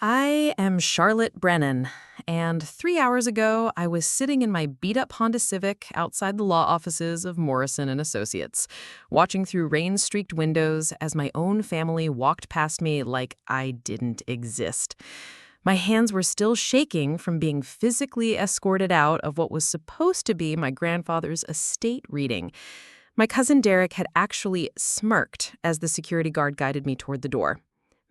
I am Charlotte Brennan, and 3 hours ago, I was sitting in my beat-up Honda Civic outside the law offices of Morrison and Associates, watching through rain-streaked windows as my own family walked past me like I didn't exist. My hands were still shaking from being physically escorted out of what was supposed to be my grandfather's estate reading. My cousin Derek had actually smirked as the security guard guided me toward the door.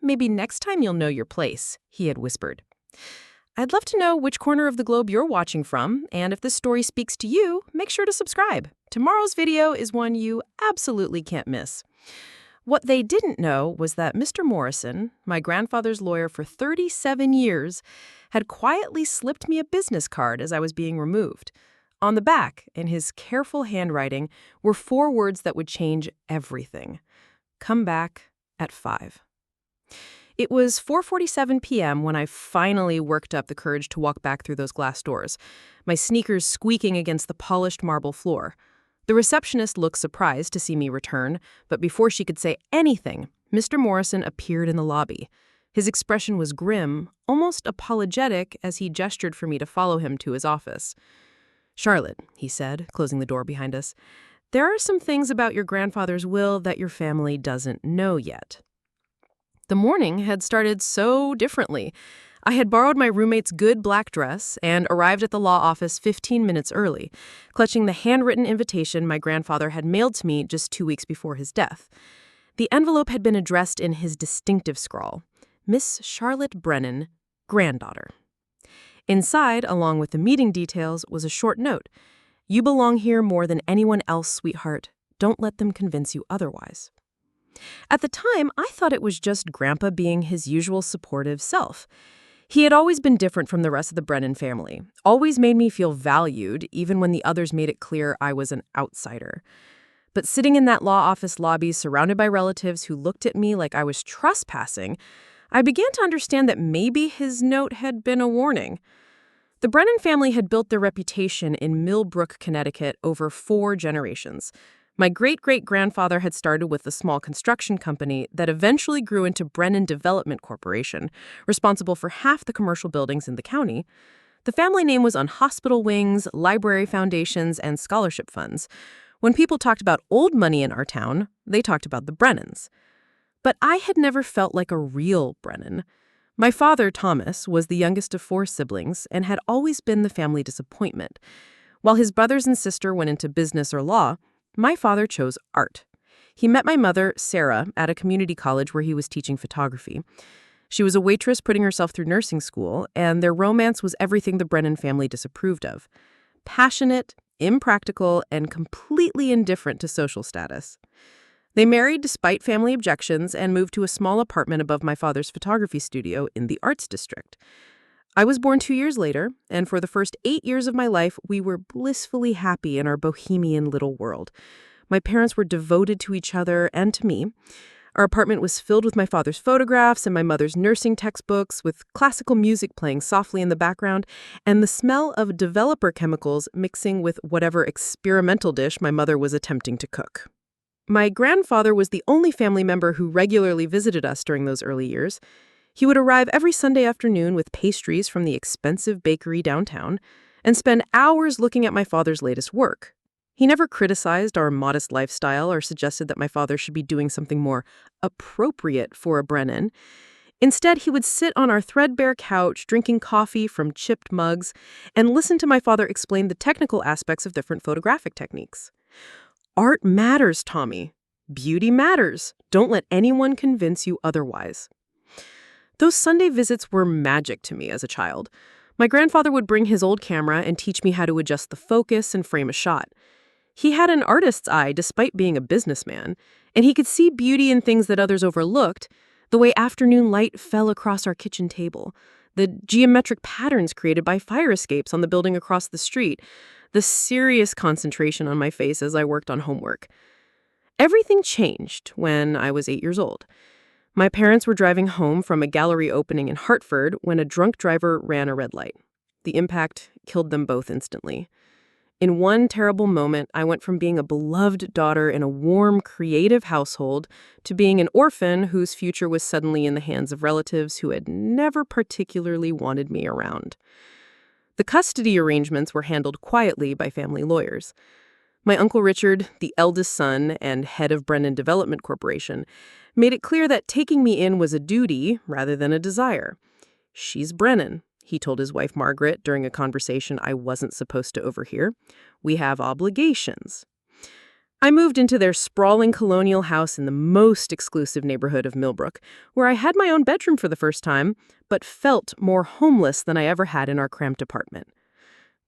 "Maybe next time you'll know your place," he had whispered. I'd love to know which corner of the globe you're watching from, and if this story speaks to you, make sure to subscribe. Tomorrow's video is one you absolutely can't miss. What they didn't know was that Mr. Morrison, my grandfather's lawyer for 37 years, had quietly slipped me a business card as I was being removed. On the back, in his careful handwriting, were 4 words that would change everything. "Come back at 5. It was 4:47 p.m. when I finally worked up the courage to walk back through those glass doors, my sneakers squeaking against the polished marble floor. The receptionist looked surprised to see me return, but before she could say anything, Mr. Morrison appeared in the lobby. His expression was grim, almost apologetic, as he gestured for me to follow him to his office. "Charlotte," he said, closing the door behind us, "there are some things about your grandfather's will that your family doesn't know yet." The morning had started so differently. I had borrowed my roommate's good black dress and arrived at the law office 15 minutes early, clutching the handwritten invitation my grandfather had mailed to me just 2 weeks before his death. The envelope had been addressed in his distinctive scrawl, "Miss Charlotte Brennan, granddaughter." Inside, along with the meeting details, was a short note. "You belong here more than anyone else, sweetheart. Don't let them convince you otherwise." At the time, I thought it was just Grandpa being his usual supportive self. He had always been different from the rest of the Brennan family, always made me feel valued, even when the others made it clear I was an outsider. But sitting in that law office lobby surrounded by relatives who looked at me like I was trespassing, I began to understand that maybe his note had been a warning. The Brennan family had built their reputation in Millbrook, Connecticut over 4 generations. My great-great-grandfather had started with a small construction company that eventually grew into Brennan Development Corporation, responsible for half the commercial buildings in the county. The family name was on hospital wings, library foundations, and scholarship funds. When people talked about old money in our town, they talked about the Brennans. But I had never felt like a real Brennan. My father, Thomas, was the youngest of 4 siblings and had always been the family disappointment. While his brothers and sister went into business or law, my father chose art. He met my mother, Sarah, at a community college where he was teaching photography. She was a waitress putting herself through nursing school, and their romance was everything the Brennan family disapproved of. Passionate, impractical, and completely indifferent to social status. They married despite family objections and moved to a small apartment above my father's photography studio in the Arts District. I was born 2 years later, and for the first 8 years of my life, we were blissfully happy in our bohemian little world. My parents were devoted to each other and to me. Our apartment was filled with my father's photographs and my mother's nursing textbooks, with classical music playing softly in the background, and the smell of developer chemicals mixing with whatever experimental dish my mother was attempting to cook. My grandfather was the only family member who regularly visited us during those early years. He would arrive every Sunday afternoon with pastries from the expensive bakery downtown and spend hours looking at my father's latest work. He never criticized our modest lifestyle or suggested that my father should be doing something more appropriate for a Brennan. Instead, he would sit on our threadbare couch drinking coffee from chipped mugs and listen to my father explain the technical aspects of different photographic techniques. "Art matters, Tommy. Beauty matters. Don't let anyone convince you otherwise." Those Sunday visits were magic to me as a child. My grandfather would bring his old camera and teach me how to adjust the focus and frame a shot. He had an artist's eye despite being a businessman, and he could see beauty in things that others overlooked, the way afternoon light fell across our kitchen table, the geometric patterns created by fire escapes on the building across the street, the serious concentration on my face as I worked on homework. Everything changed when I was 8 years old. My parents were driving home from a gallery opening in Hartford when a drunk driver ran a red light. The impact killed them both instantly. In one terrible moment, I went from being a beloved daughter in a warm, creative household to being an orphan whose future was suddenly in the hands of relatives who had never particularly wanted me around. The custody arrangements were handled quietly by family lawyers. My Uncle Richard, the eldest son and head of Brennan Development Corporation, made it clear that taking me in was a duty rather than a desire. "She's Brennan," he told his wife Margaret during a conversation I wasn't supposed to overhear. "We have obligations." I moved into their sprawling colonial house in the most exclusive neighborhood of Millbrook, where I had my own bedroom for the first time, but felt more homeless than I ever had in our cramped apartment.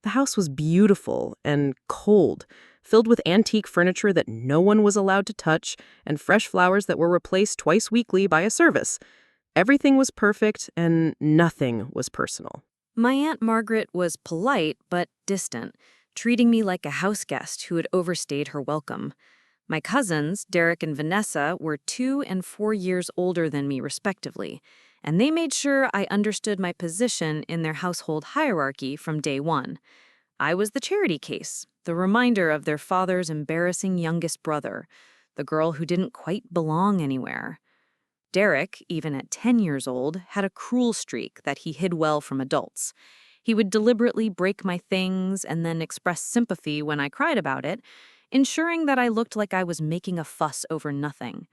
The house was beautiful and cold, filled with antique furniture that no one was allowed to touch and fresh flowers that were replaced twice weekly by a service. Everything was perfect and nothing was personal. My Aunt Margaret was polite but distant, treating me like a house guest who had overstayed her welcome. My cousins, Derek and Vanessa, were 2 and 4 years older than me respectively, and they made sure I understood my position in their household hierarchy from day one. I was the charity case, the reminder of their father's embarrassing youngest brother, the girl who didn't quite belong anywhere. Derek, even at 10 years old, had a cruel streak that he hid well from adults. He would deliberately break my things and then express sympathy when I cried about it, ensuring that I looked like I was making a fuss over nothing.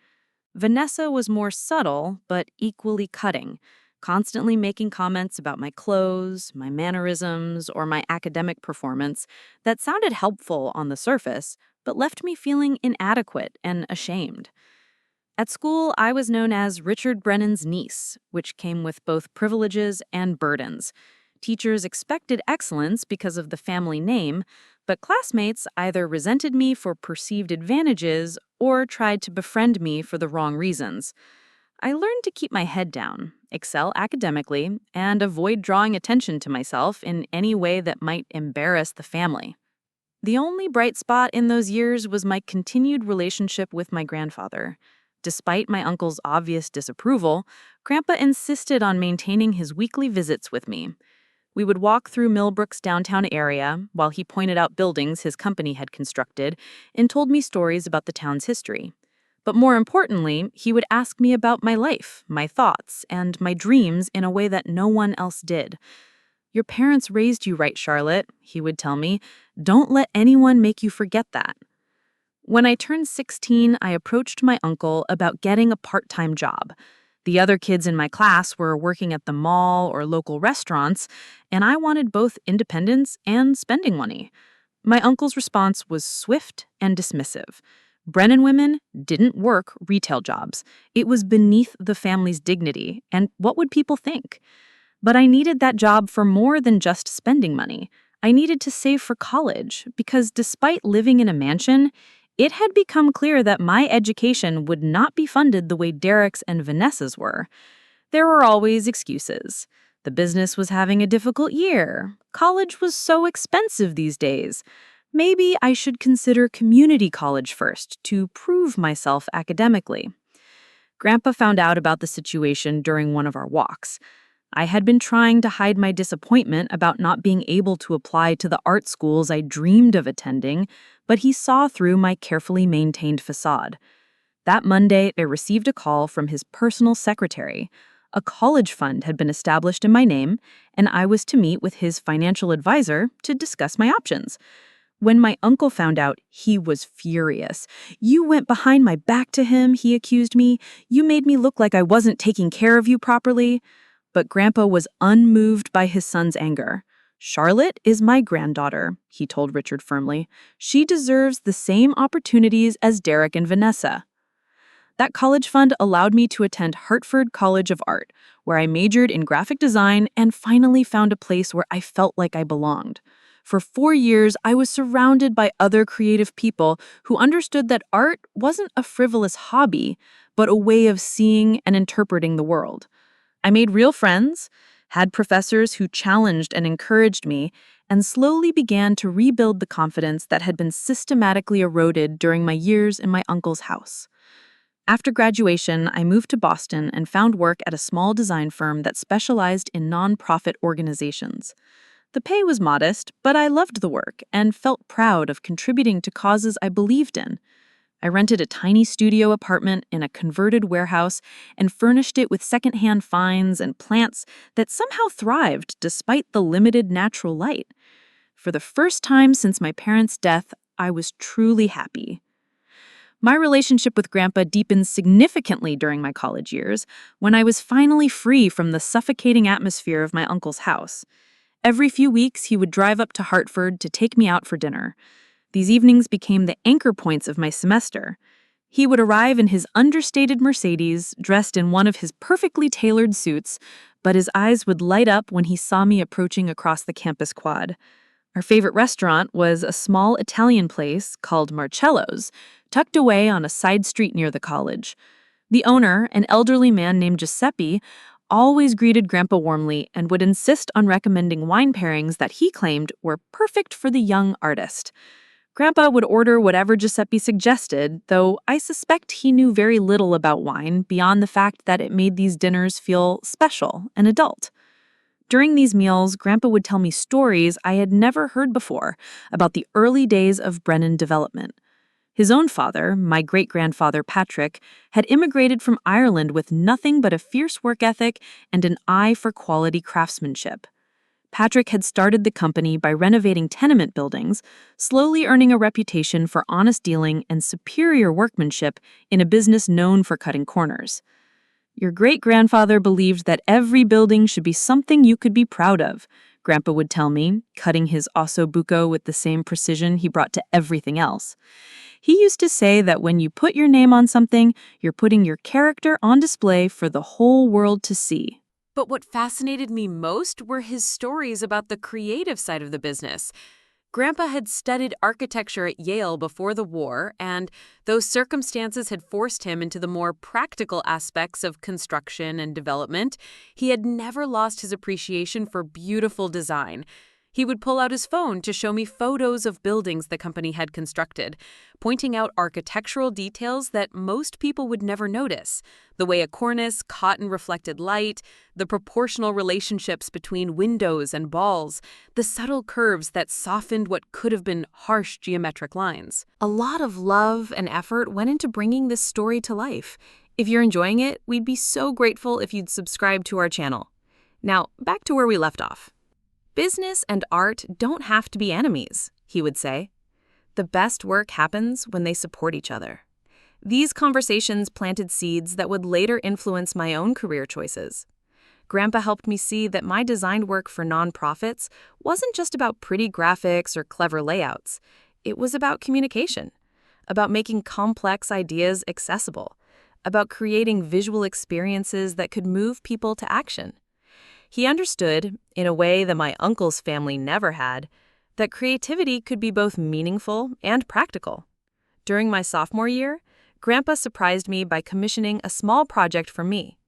Vanessa was more subtle, but equally cutting, constantly making comments about my clothes, my mannerisms, or my academic performance that sounded helpful on the surface, but left me feeling inadequate and ashamed. At school, I was known as Richard Brennan's niece, which came with both privileges and burdens. Teachers expected excellence because of the family name, but classmates either resented me for perceived advantages or tried to befriend me for the wrong reasons. I learned to keep my head down, excel academically, and avoid drawing attention to myself in any way that might embarrass the family. The only bright spot in those years was my continued relationship with my grandfather. Despite my uncle's obvious disapproval, Grandpa insisted on maintaining his weekly visits with me. We would walk through Millbrook's downtown area while he pointed out buildings his company had constructed and told me stories about the town's history. But more importantly, he would ask me about my life, my thoughts, and my dreams in a way that no one else did. "Your parents raised you right, Charlotte," he would tell me. "Don't let anyone make you forget that." When I turned 16, I approached my uncle about getting a part-time job. The other kids in my class were working at the mall or local restaurants, and I wanted both independence and spending money. My uncle's response was swift and dismissive. Brennan women didn't work retail jobs. It was beneath the family's dignity, and what would people think? But I needed that job for more than just spending money. I needed to save for college, because despite living in a mansion, it had become clear that my education would not be funded the way Derek's and Vanessa's were. There were always excuses. The business was having a difficult year. College was so expensive these days. Maybe I should consider community college first to prove myself academically. Grandpa found out about the situation during one of our walks. I had been trying to hide my disappointment about not being able to apply to the art schools I dreamed of attending, but he saw through my carefully maintained facade. That Monday, I received a call from his personal secretary. A college fund had been established in my name, and I was to meet with his financial advisor to discuss my options. When my uncle found out, he was furious. "You went behind my back to him," he accused me. "You made me look like I wasn't taking care of you properly." But Grandpa was unmoved by his son's anger. "Charlotte is my granddaughter," he told Richard firmly. "She deserves the same opportunities as Derek and Vanessa." That college fund allowed me to attend Hartford College of Art, where I majored in graphic design and finally found a place where I felt like I belonged. For 4 years, I was surrounded by other creative people who understood that art wasn't a frivolous hobby, but a way of seeing and interpreting the world. I made real friends, had professors who challenged and encouraged me, and slowly began to rebuild the confidence that had been systematically eroded during my years in my uncle's house. After graduation, I moved to Boston and found work at a small design firm that specialized in nonprofit organizations. The pay was modest, but I loved the work and felt proud of contributing to causes I believed in. I rented a tiny studio apartment in a converted warehouse and furnished it with secondhand finds and plants that somehow thrived despite the limited natural light. For the first time since my parents' death, I was truly happy. My relationship with Grandpa deepened significantly during my college years when I was finally free from the suffocating atmosphere of my uncle's house. Every few weeks, he would drive up to Hartford to take me out for dinner. These evenings became the anchor points of my semester. He would arrive in his understated Mercedes, dressed in one of his perfectly tailored suits, but his eyes would light up when he saw me approaching across the campus quad. Our favorite restaurant was a small Italian place called Marcello's, tucked away on a side street near the college. The owner, an elderly man named Giuseppe, always greeted Grandpa warmly and would insist on recommending wine pairings that he claimed were perfect for the young artist. Grandpa would order whatever Giuseppe suggested, though I suspect he knew very little about wine beyond the fact that it made these dinners feel special and adult. During these meals, Grandpa would tell me stories I had never heard before about the early days of Brennan development. His own father, my great-grandfather Patrick, had immigrated from Ireland with nothing but a fierce work ethic and an eye for quality craftsmanship. Patrick had started the company by renovating tenement buildings, slowly earning a reputation for honest dealing and superior workmanship in a business known for cutting corners. Your great-grandfather believed that every building should be something you could be proud of, Grandpa would tell me, cutting his osso buco with the same precision he brought to everything else. He used to say that when you put your name on something, you're putting your character on display for the whole world to see. But what fascinated me most were his stories about the creative side of the business. Grandpa had studied architecture at Yale before the war, and those circumstances had forced him into the more practical aspects of construction and development. He had never lost his appreciation for beautiful design. He would pull out his phone to show me photos of buildings the company had constructed, pointing out architectural details that most people would never notice. The way a cornice caught and reflected light, the proportional relationships between windows and balls, the subtle curves that softened what could have been harsh geometric lines. A lot of love and effort went into bringing this story to life. If you're enjoying it, we'd be so grateful if you'd subscribe to our channel. Now, back to where we left off. Business and art don't have to be enemies, he would say. The best work happens when they support each other. These conversations planted seeds that would later influence my own career choices. Grandpa helped me see that my designed work for nonprofits wasn't just about pretty graphics or clever layouts. It was about communication, about making complex ideas accessible, about creating visual experiences that could move people to action. He understood, in a way that my uncle's family never had, that creativity could be both meaningful and practical. During my sophomore year, Grandpa surprised me by commissioning a small project for me.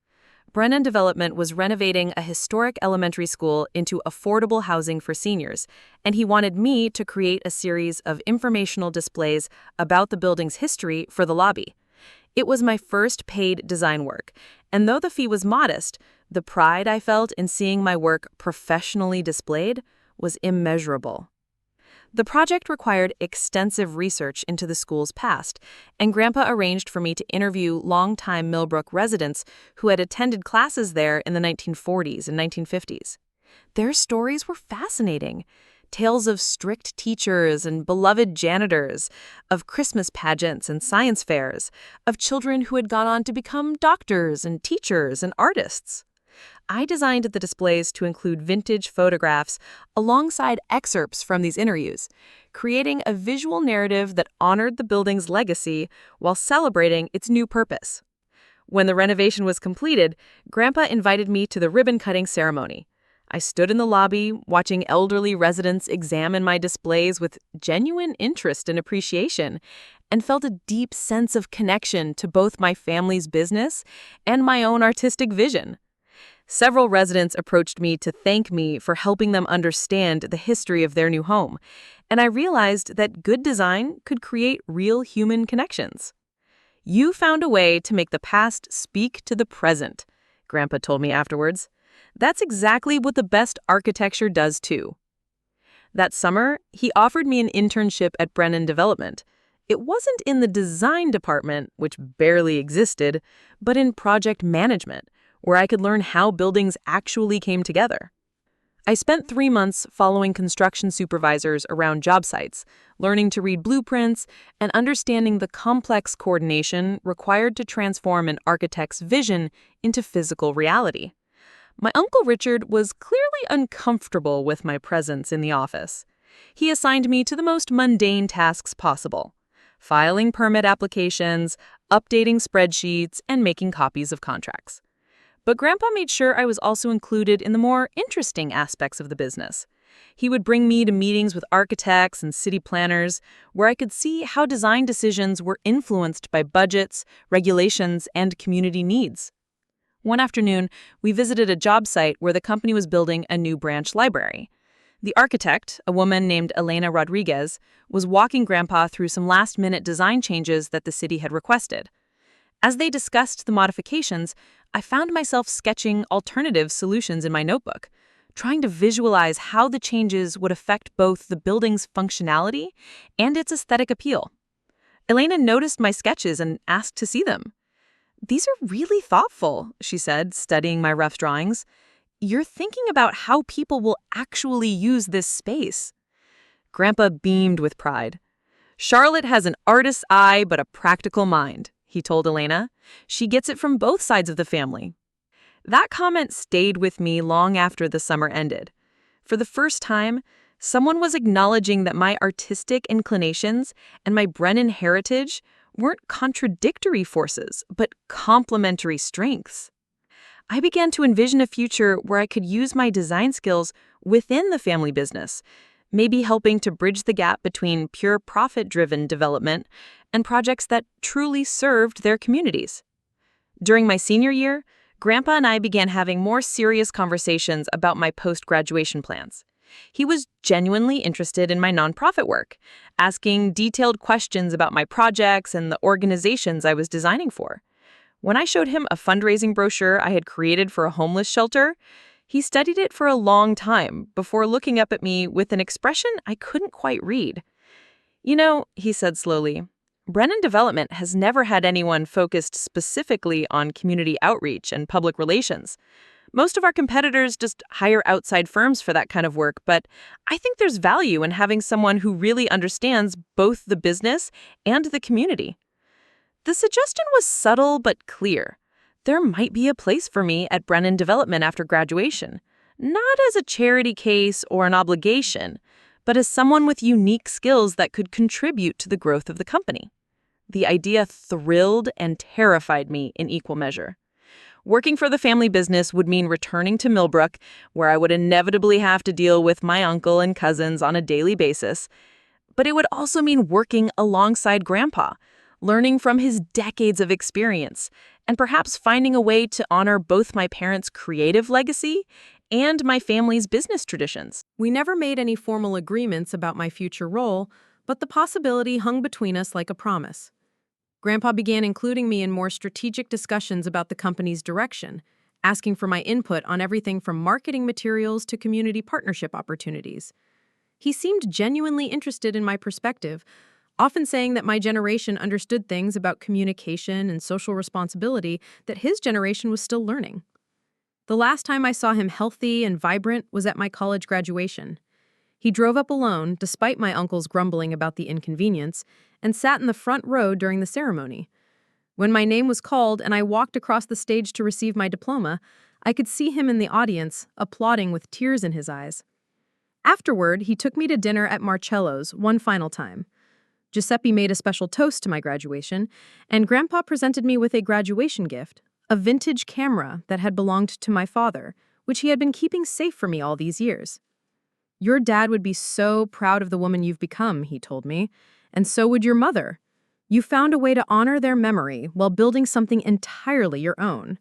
Brennan Development was renovating a historic elementary school into affordable housing for seniors, and he wanted me to create a series of informational displays about the building's history for the lobby. It was my first paid design work, and though the fee was modest, the pride I felt in seeing my work professionally displayed was immeasurable. The project required extensive research into the school's past, and Grandpa arranged for me to interview longtime Millbrook residents who had attended classes there in the 1940s and 1950s. Their stories were fascinating. Tales of strict teachers and beloved janitors, of Christmas pageants and science fairs, of children who had gone on to become doctors and teachers and artists. I designed the displays to include vintage photographs alongside excerpts from these interviews, creating a visual narrative that honored the building's legacy while celebrating its new purpose. When the renovation was completed, Grandpa invited me to the ribbon-cutting ceremony. I stood in the lobby, watching elderly residents examine my displays with genuine interest and appreciation, and felt a deep sense of connection to both my family's business and my own artistic vision. Several residents approached me to thank me for helping them understand the history of their new home, and I realized that good design could create real human connections. "You found a way to make the past speak to the present," Grandpa told me afterwards. "That's exactly what the best architecture does too. That summer, he offered me an internship at Brennan Development. It wasn't in the design department, which barely existed, but in project management, where I could learn how buildings actually came together. I spent 3 months following construction supervisors around job sites, learning to read blueprints and understanding the complex coordination required to transform an architect's vision into physical reality. My Uncle Richard was clearly uncomfortable with my presence in the office. He assigned me to the most mundane tasks possible: filing permit applications, updating spreadsheets, and making copies of contracts. But Grandpa made sure I was also included in the more interesting aspects of the business. He would bring me to meetings with architects and city planners where I could see how design decisions were influenced by budgets, regulations, and community needs. One afternoon, we visited a job site where the company was building a new branch library. The architect, a woman named Elena Rodriguez, was walking Grandpa through some last-minute design changes that the city had requested. As they discussed the modifications, I found myself sketching alternative solutions in my notebook, trying to visualize how the changes would affect both the building's functionality and its aesthetic appeal. Elena noticed my sketches and asked to see them. "These are really thoughtful," she said, studying my rough drawings. "You're thinking about how people will actually use this space." Grandpa beamed with pride. "Charlotte has an artist's eye but a practical mind," he told Elena. "She gets it from both sides of the family." That comment stayed with me long after the summer ended. For the first time, someone was acknowledging that my artistic inclinations and my Brennan heritage weren't contradictory forces, but complementary strengths. I began to envision a future where I could use my design skills within the family business, maybe helping to bridge the gap between pure profit-driven development and projects that truly served their communities. During my senior year, Grandpa and I began having more serious conversations about my post-graduation plans. He was genuinely interested in my nonprofit work, asking detailed questions about my projects and the organizations I was designing for. When I showed him a fundraising brochure I had created for a homeless shelter, he studied it for a long time before looking up at me with an expression I couldn't quite read. "You know," he said slowly, "Brennan Development has never had anyone focused specifically on community outreach and public relations. Most of our competitors just hire outside firms for that kind of work, but I think there's value in having someone who really understands both the business and the community." The suggestion was subtle but clear. There might be a place for me at Brennan Development after graduation, not as a charity case or an obligation, but as someone with unique skills that could contribute to the growth of the company. The idea thrilled and terrified me in equal measure. Working for the family business would mean returning to Millbrook, where I would inevitably have to deal with my uncle and cousins on a daily basis. But it would also mean working alongside Grandpa, learning from his decades of experience, and perhaps finding a way to honor both my parents' creative legacy and my family's business traditions. We never made any formal agreements about my future role, but the possibility hung between us like a promise. Grandpa began including me in more strategic discussions about the company's direction, asking for my input on everything from marketing materials to community partnership opportunities. He seemed genuinely interested in my perspective, often saying that my generation understood things about communication and social responsibility that his generation was still learning. The last time I saw him healthy and vibrant was at my college graduation. He drove up alone, despite my uncle's grumbling about the inconvenience, and sat in the front row during the ceremony. When my name was called and I walked across the stage to receive my diploma, I could see him in the audience, applauding with tears in his eyes. Afterward, he took me to dinner at Marcello's one final time. Giuseppe made a special toast to my graduation, and Grandpa presented me with a graduation gift, a vintage camera that had belonged to my father, which he had been keeping safe for me all these years. "Your dad would be so proud of the woman you've become," he told me, "and so would your mother. You found a way to honor their memory while building something entirely your own."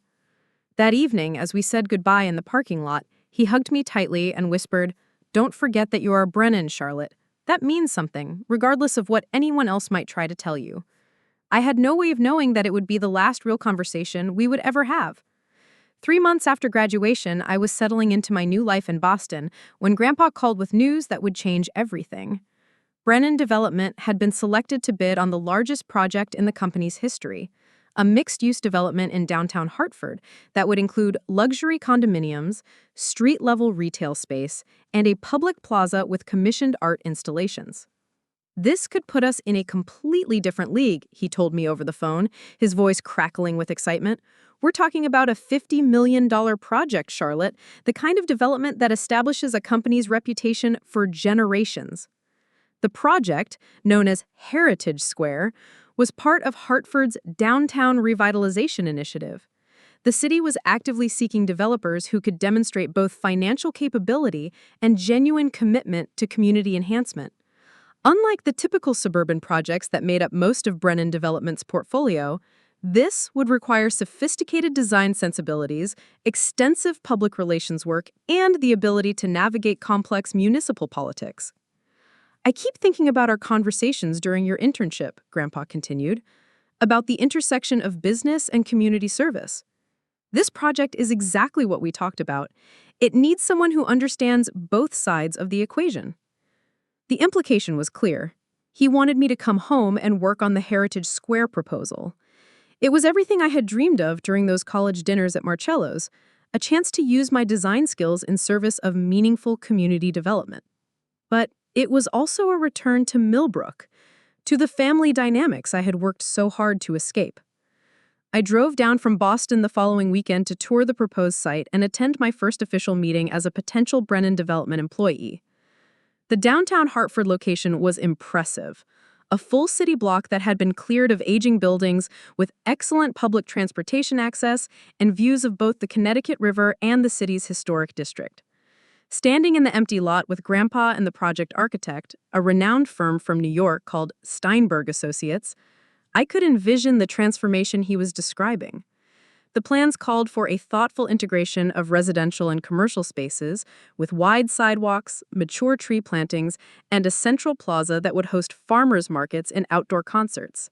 That evening, as we said goodbye in the parking lot, he hugged me tightly and whispered, "Don't forget that you are Brennan, Charlotte. That means something, regardless of what anyone else might try to tell you." I had no way of knowing that it would be the last real conversation we would ever have. 3 months after graduation, I was settling into my new life in Boston when Grandpa called with news that would change everything. Brennan Development had been selected to bid on the largest project in the company's history, a mixed-use development in downtown Hartford that would include luxury condominiums, street-level retail space, and a public plaza with commissioned art installations. This could put us in a completely different league, he told me over the phone, his voice crackling with excitement. We're talking about a $50 million project, Charlotte, the kind of development that establishes a company's reputation for generations. The project, known as Heritage Square, was part of Hartford's Downtown Revitalization Initiative. The city was actively seeking developers who could demonstrate both financial capability and genuine commitment to community enhancement. Unlike the typical suburban projects that made up most of Brennan Development's portfolio, this would require sophisticated design sensibilities, extensive public relations work, and the ability to navigate complex municipal politics. I keep thinking about our conversations during your internship, Grandpa continued, about the intersection of business and community service. This project is exactly what we talked about. It needs someone who understands both sides of the equation. The implication was clear. He wanted me to come home and work on the Heritage Square proposal. It was everything I had dreamed of during those college dinners at Marcello's, a chance to use my design skills in service of meaningful community development. But it was also a return to Millbrook, to the family dynamics I had worked so hard to escape. I drove down from Boston the following weekend to tour the proposed site and attend my first official meeting as a potential Brennan Development employee. The downtown Hartford location was impressive. A full city block that had been cleared of aging buildings with excellent public transportation access and views of both the Connecticut River and the city's historic district. Standing in the empty lot with Grandpa and the project architect, a renowned firm from New York called Steinberg Associates, I could envision the transformation he was describing. The plans called for a thoughtful integration of residential and commercial spaces with wide sidewalks, mature tree plantings, and a central plaza that would host farmers markets and outdoor concerts.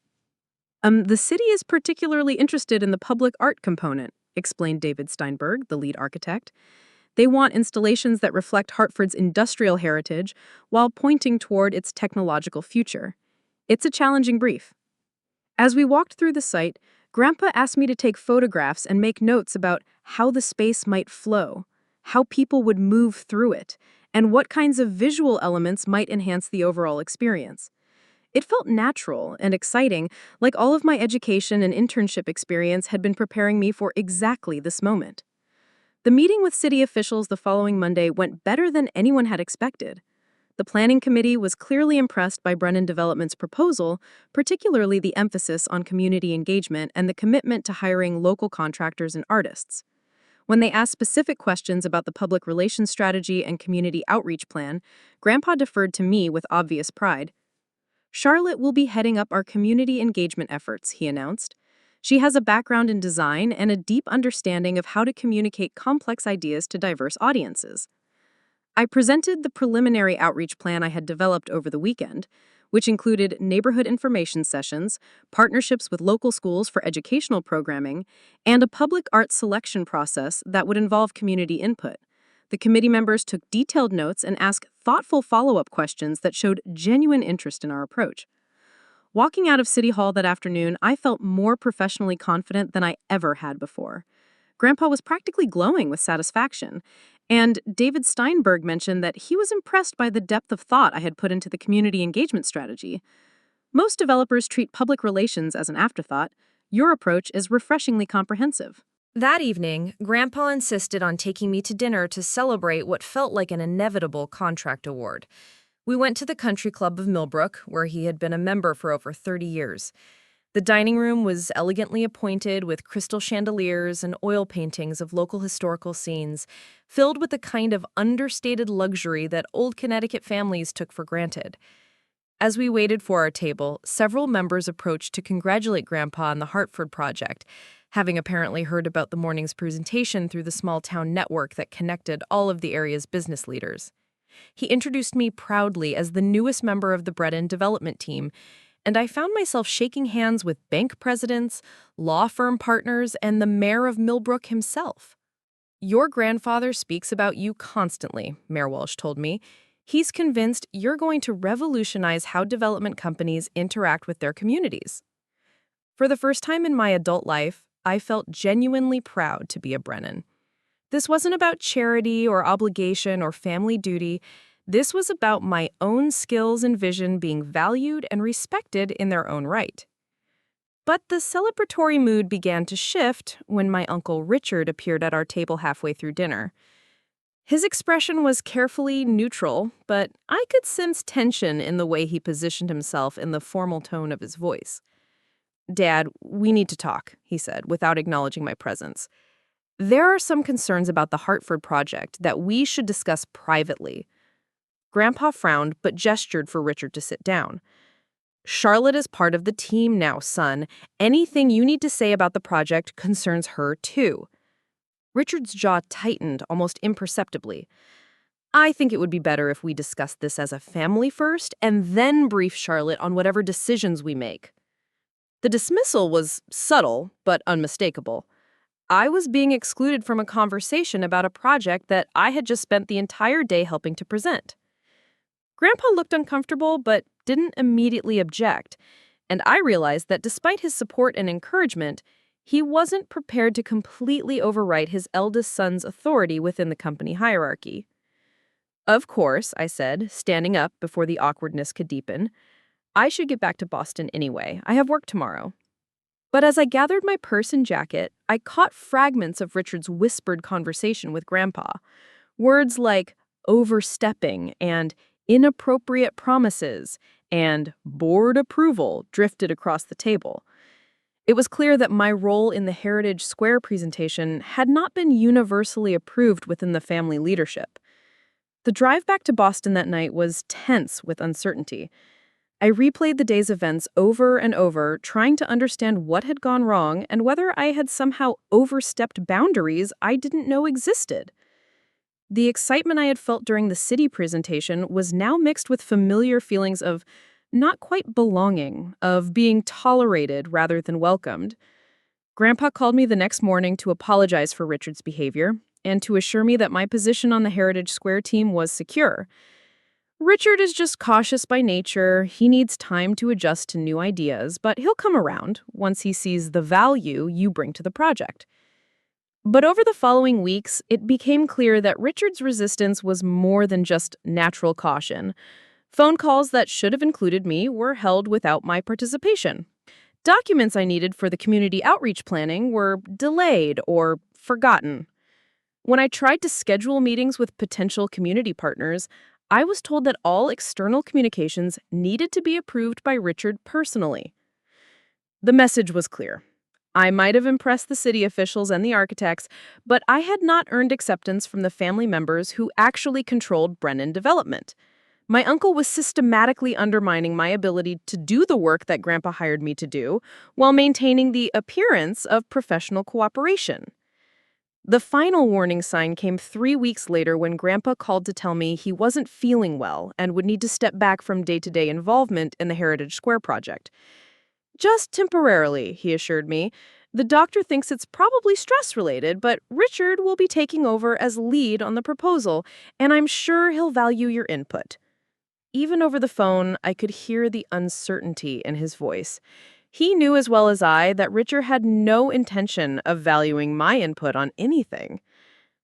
The city is particularly interested in the public art component, explained David Steinberg, the lead architect. They want installations that reflect Hartford's industrial heritage while pointing toward its technological future. It's a challenging brief. As we walked through the site, Grandpa asked me to take photographs and make notes about how the space might flow, how people would move through it, and what kinds of visual elements might enhance the overall experience. It felt natural and exciting, like all of my education and internship experience had been preparing me for exactly this moment. The meeting with city officials the following Monday went better than anyone had expected. The planning committee was clearly impressed by Brennan Development's proposal, particularly the emphasis on community engagement and the commitment to hiring local contractors and artists. When they asked specific questions about the public relations strategy and community outreach plan, Grandpa deferred to me with obvious pride. Charlotte will be heading up our community engagement efforts, he announced. She has a background in design and a deep understanding of how to communicate complex ideas to diverse audiences. I presented the preliminary outreach plan I had developed over the weekend, which included neighborhood information sessions, partnerships with local schools for educational programming, and a public art selection process that would involve community input. The committee members took detailed notes and asked thoughtful follow-up questions that showed genuine interest in our approach. Walking out of City Hall that afternoon, I felt more professionally confident than I ever had before. Grandpa was practically glowing with satisfaction, and David Steinberg mentioned that he was impressed by the depth of thought I had put into the community engagement strategy. Most developers treat public relations as an afterthought. Your approach is refreshingly comprehensive. That evening, Grandpa insisted on taking me to dinner to celebrate what felt like an inevitable contract award. We went to the Country Club of Millbrook, where he had been a member for over 30 years. The dining room was elegantly appointed with crystal chandeliers and oil paintings of local historical scenes, filled with the kind of understated luxury that old Connecticut families took for granted. As we waited for our table, several members approached to congratulate Grandpa on the Hartford project, having apparently heard about the morning's presentation through the small-town network that connected all of the area's business leaders. He introduced me proudly as the newest member of the Brennan Development team, and I found myself shaking hands with bank presidents, law firm partners, and the mayor of Millbrook himself. Your grandfather speaks about you constantly, Mayor Walsh told me. He's convinced you're going to revolutionize how development companies interact with their communities. For the first time in my adult life, I felt genuinely proud to be a Brennan. This wasn't about charity or obligation or family duty. This was about my own skills and vision being valued and respected in their own right. But the celebratory mood began to shift when my Uncle Richard appeared at our table halfway through dinner. His expression was carefully neutral, but I could sense tension in the way he positioned himself in the formal tone of his voice. "Dad, we need to talk," he said, without acknowledging my presence. "There are some concerns about the Hartford project that we should discuss privately." Grandpa frowned but gestured for Richard to sit down. "Charlotte is part of the team now, son. Anything you need to say about the project concerns her, too." Richard's jaw tightened almost imperceptibly. "I think it would be better if we discussed this as a family first and then brief Charlotte on whatever decisions we make." The dismissal was subtle but unmistakable. I was being excluded from a conversation about a project that I had just spent the entire day helping to present. Grandpa looked uncomfortable but didn't immediately object, and I realized that despite his support and encouragement, he wasn't prepared to completely overwrite his eldest son's authority within the company hierarchy. "Of course," I said, standing up before the awkwardness could deepen. "I should get back to Boston anyway. I have work tomorrow." But as I gathered my purse and jacket, I caught fragments of Richard's whispered conversation with Grandpa. Words like overstepping and inappropriate promises and board approval drifted across the table. It was clear that my role in the Heritage Square presentation had not been universally approved within the family leadership. The drive back to Boston that night was tense with uncertainty. I replayed the day's events over and over, trying to understand what had gone wrong and whether I had somehow overstepped boundaries I didn't know existed. The excitement I had felt during the city presentation was now mixed with familiar feelings of not quite belonging, of being tolerated rather than welcomed. Grandpa called me the next morning to apologize for Richard's behavior and to assure me that my position on the Heritage Square team was secure. "Richard is just cautious by nature. He needs time to adjust to new ideas, but he'll come around once he sees the value you bring to the project." But over the following weeks, it became clear that Richard's resistance was more than just natural caution. Phone calls that should have included me were held without my participation. Documents I needed for the community outreach planning were delayed or forgotten. When I tried to schedule meetings with potential community partners, I was told that all external communications needed to be approved by Richard personally. The message was clear. I might have impressed the city officials and the architects, but I had not earned acceptance from the family members who actually controlled Brennan development. My uncle was systematically undermining my ability to do the work that Grandpa hired me to do, while maintaining the appearance of professional cooperation. The final warning sign came 3 weeks later when Grandpa called to tell me he wasn't feeling well and would need to step back from day-to-day involvement in the Heritage Square project. "Just temporarily," he assured me. "The doctor thinks it's probably stress-related, but Richard will be taking over as lead on the proposal, and I'm sure he'll value your input." Even over the phone, I could hear the uncertainty in his voice. He knew as well as I that Richard had no intention of valuing my input on anything.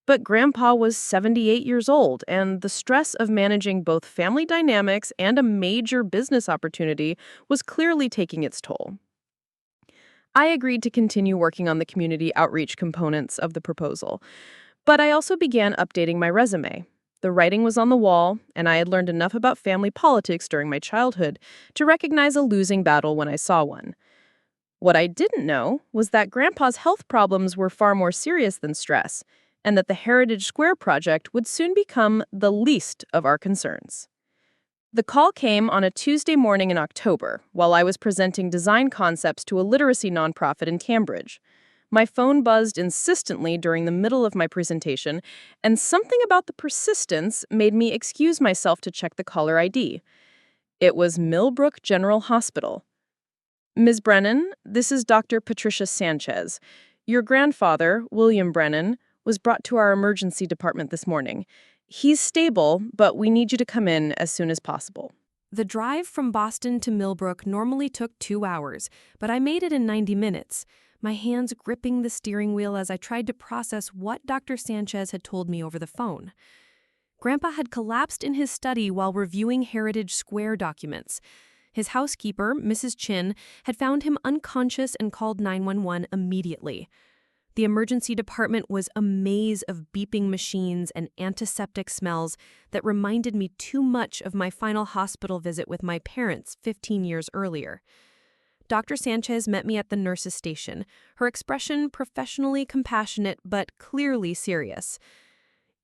But Grandpa was 78 years old, and the stress of managing both family dynamics and a major business opportunity was clearly taking its toll. I agreed to continue working on the community outreach components of the proposal, but I also began updating my resume. The writing was on the wall, and I had learned enough about family politics during my childhood to recognize a losing battle when I saw one. What I didn't know was that Grandpa's health problems were far more serious than stress, and that the Heritage Square project would soon become the least of our concerns. The call came on a Tuesday morning in October, while I was presenting design concepts to a literacy nonprofit in Cambridge. My phone buzzed insistently during the middle of my presentation, and something about the persistence made me excuse myself to check the caller ID. It was Millbrook General Hospital. "Ms. Brennan, this is Dr. Patricia Sanchez. Your grandfather, William Brennan, was brought to our emergency department this morning. He's stable, but we need you to come in as soon as possible. The drive from Boston to Millbrook normally took 2 hours, but I made it in 90 minutes, my hands gripping the steering wheel as I tried to process what Dr. Sanchez had told me over the phone. Grandpa had collapsed in his study while reviewing Heritage Square documents. His housekeeper, Mrs. Chin, had found him unconscious and called 911 immediately. The emergency department was a maze of beeping machines and antiseptic smells that reminded me too much of my final hospital visit with my parents 15 years earlier. Dr. Sanchez met me at the nurse's station, her expression professionally compassionate but clearly serious.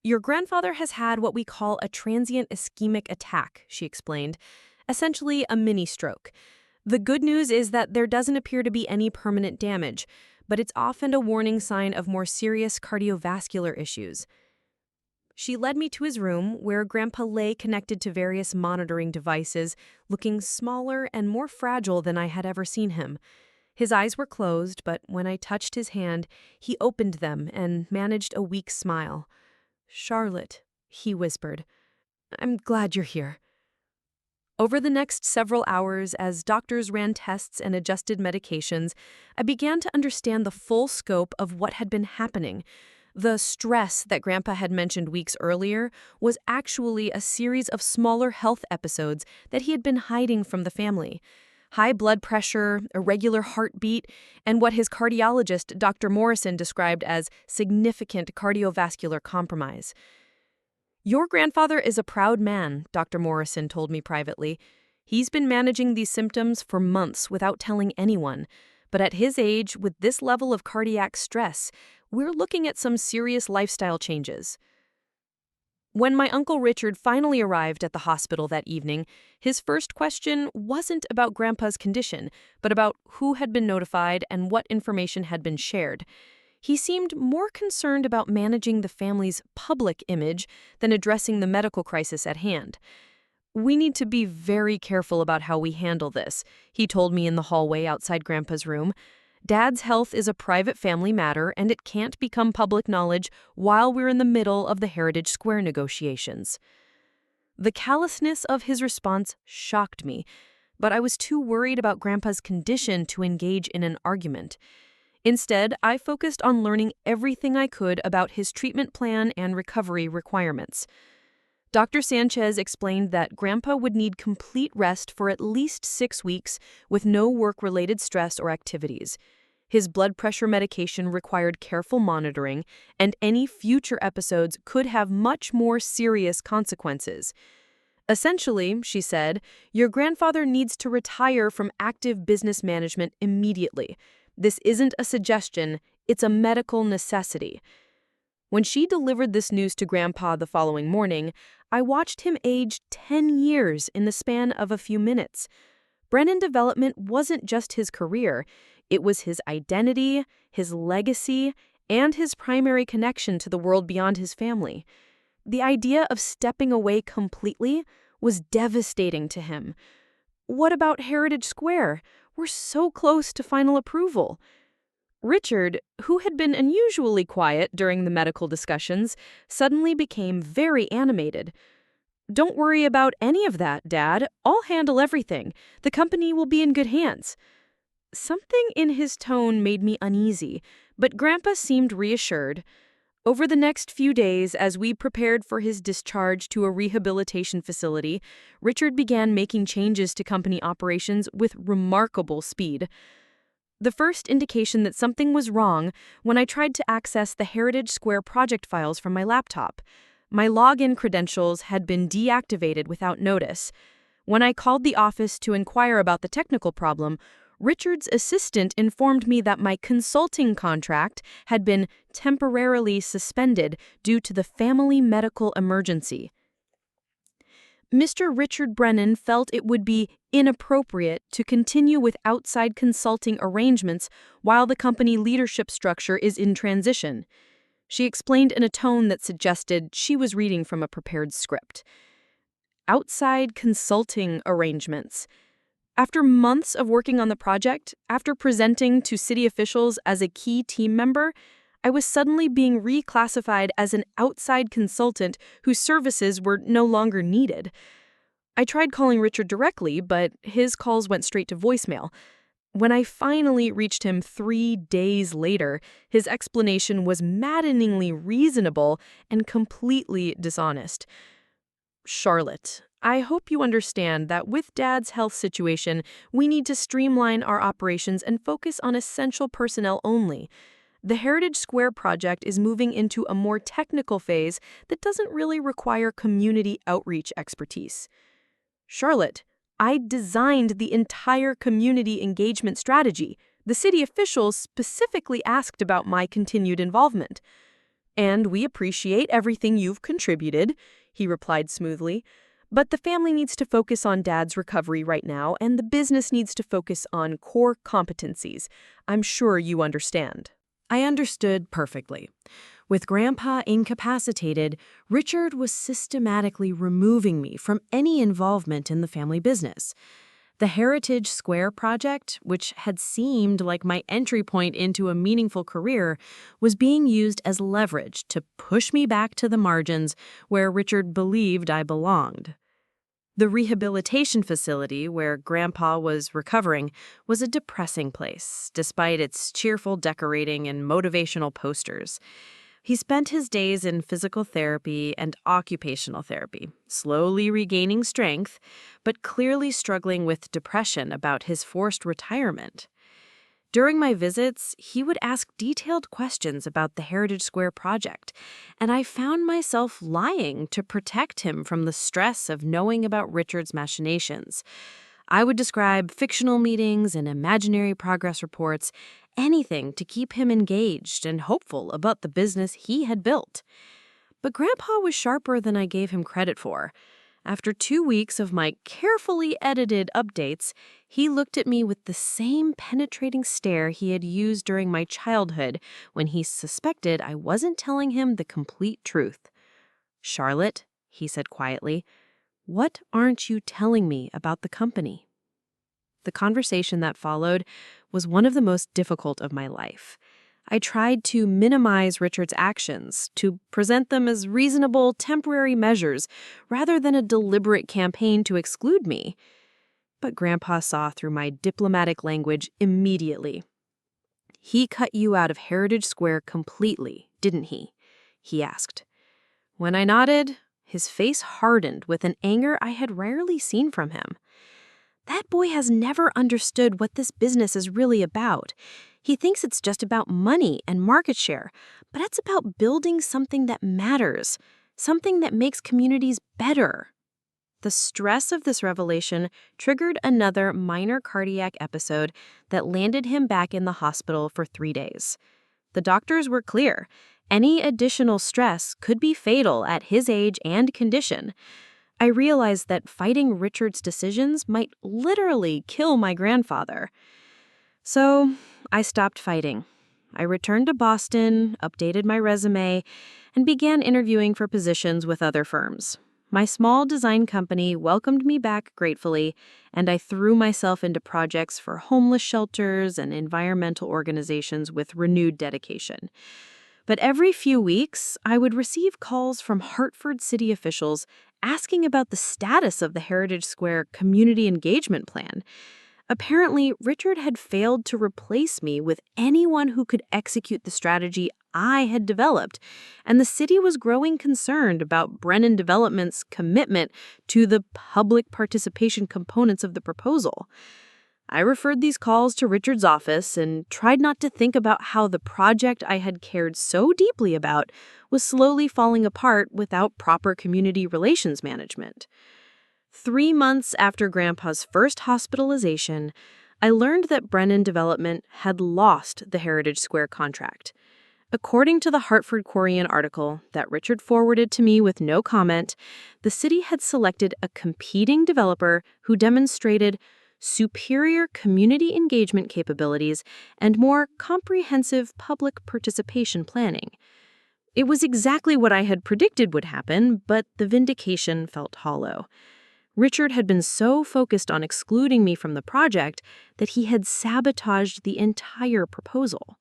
"Your grandfather has had what we call a transient ischemic attack," she explained, essentially a mini-stroke. "The good news is that there doesn't appear to be any permanent damage, but it's often a warning sign of more serious cardiovascular issues." She led me to his room, where Grandpa lay connected to various monitoring devices, looking smaller and more fragile than I had ever seen him. His eyes were closed, but when I touched his hand, he opened them and managed a weak smile. "Charlotte," he whispered, "I'm glad you're here." Over the next several hours, as doctors ran tests and adjusted medications, I began to understand the full scope of what had been happening. The stress that Grandpa had mentioned weeks earlier was actually a series of smaller health episodes that he had been hiding from the family. High blood pressure, irregular heartbeat, and what his cardiologist, Dr. Morrison, described as significant cardiovascular compromise. "Your grandfather is a proud man," Dr. Morrison told me privately. "He's been managing these symptoms for months without telling anyone. But at his age, with this level of cardiac stress, we're looking at some serious lifestyle changes." When my Uncle Richard finally arrived at the hospital that evening, his first question wasn't about Grandpa's condition, but about who had been notified and what information had been shared. He seemed more concerned about managing the family's public image than addressing the medical crisis at hand. "We need to be very careful about how we handle this," he told me in the hallway outside Grandpa's room. "Dad's health is a private family matter, and it can't become public knowledge while we're in the middle of the Heritage Square negotiations." The callousness of his response shocked me, but I was too worried about Grandpa's condition to engage in an argument. Instead, I focused on learning everything I could about his treatment plan and recovery requirements. Dr. Sanchez explained that Grandpa would need complete rest for at least 6 weeks with no work-related stress or activities. His blood pressure medication required careful monitoring, and any future episodes could have much more serious consequences. "Essentially," she said, "your grandfather needs to retire from active business management immediately. This isn't a suggestion, it's a medical necessity." When she delivered this news to Grandpa the following morning, I watched him age 10 years in the span of a few minutes. Brennan development wasn't just his career, it was his identity, his legacy, and his primary connection to the world beyond his family. The idea of stepping away completely was devastating to him. What about Heritage Square? We're so close to final approval. Richard, who had been unusually quiet during the medical discussions, suddenly became very animated. "Don't worry about any of that, Dad. I'll handle everything. The company will be in good hands." Something in his tone made me uneasy, but Grandpa seemed reassured. Over the next few days, as we prepared for his discharge to a rehabilitation facility, Richard began making changes to company operations with remarkable speed. The first indication that something was wrong when I tried to access the Heritage Square project files from my laptop. My login credentials had been deactivated without notice. When I called the office to inquire about the technical problem, Richard's assistant informed me that my consulting contract had been temporarily suspended due to the family medical emergency. Mr. Richard Brennan felt it would be inappropriate to continue with outside consulting arrangements while the company leadership structure is in transition. She explained in a tone that suggested she was reading from a prepared script. Outside consulting arrangements. After months of working on the project, after presenting to city officials as a key team member, I was suddenly being reclassified as an outside consultant whose services were no longer needed. I tried calling Richard directly, but his calls went straight to voicemail. When I finally reached him 3 days later, his explanation was maddeningly reasonable and completely dishonest. Charlotte, I hope you understand that with Dad's health situation, we need to streamline our operations and focus on essential personnel only. The Heritage Square project is moving into a more technical phase that doesn't really require community outreach expertise. Charlotte, I designed the entire community engagement strategy. The city officials specifically asked about my continued involvement. And we appreciate everything you've contributed, he replied smoothly. But the family needs to focus on Dad's recovery right now, and the business needs to focus on core competencies. I'm sure you understand. I understood perfectly. With Grandpa incapacitated, Richard was systematically removing me from any involvement in the family business. The Heritage Square project, which had seemed like my entry point into a meaningful career, was being used as leverage to push me back to the margins where Richard believed I belonged. The rehabilitation facility where Grandpa was recovering was a depressing place, despite its cheerful decorating and motivational posters. He spent his days in physical therapy and occupational therapy, slowly regaining strength, but clearly struggling with depression about his forced retirement. During my visits, he would ask detailed questions about the Heritage Square project, and I found myself lying to protect him from the stress of knowing about Richard's machinations. I would describe fictional meetings and imaginary progress reports, anything to keep him engaged and hopeful about the business he had built. But Grandpa was sharper than I gave him credit for. After 2 weeks of my carefully edited updates, he looked at me with the same penetrating stare he had used during my childhood when he suspected I wasn't telling him the complete truth. "Charlotte," he said quietly, "what aren't you telling me about the company?" The conversation that followed was one of the most difficult of my life. I tried to minimize Richard's actions, to present them as reasonable, temporary measures, rather than a deliberate campaign to exclude me. But Grandpa saw through my diplomatic language immediately. "He cut you out of Heritage Square completely, didn't he?" he asked. When I nodded, his face hardened with an anger I had rarely seen from him. "That boy has never understood what this business is really about. He thinks it's just about money and market share, but it's about building something that matters, something that makes communities better." The stress of this revelation triggered another minor cardiac episode that landed him back in the hospital for 3 days. The doctors were clear. Any additional stress could be fatal at his age and condition. I realized that fighting Richard's decisions might literally kill my grandfather. So I stopped fighting. I returned to Boston, updated my resume, and began interviewing for positions with other firms. My small design company welcomed me back gratefully, and I threw myself into projects for homeless shelters and environmental organizations with renewed dedication. But every few weeks, I would receive calls from Hartford city officials asking about the status of the Heritage Square Community Engagement Plan. Apparently, Richard had failed to replace me with anyone who could execute the strategy I had developed, and the city was growing concerned about Brennan Development's commitment to the public participation components of the proposal. I referred these calls to Richard's office and tried not to think about how the project I had cared so deeply about was slowly falling apart without proper community relations management. 3 months after Grandpa's first hospitalization, I learned that Brennan Development had lost the Heritage Square contract. According to the Hartford Courier article that Richard forwarded to me with no comment, the city had selected a competing developer who demonstrated superior community engagement capabilities and more comprehensive public participation planning. It was exactly what I had predicted would happen, but the vindication felt hollow. Richard had been so focused on excluding me from the project that he had sabotaged the entire proposal.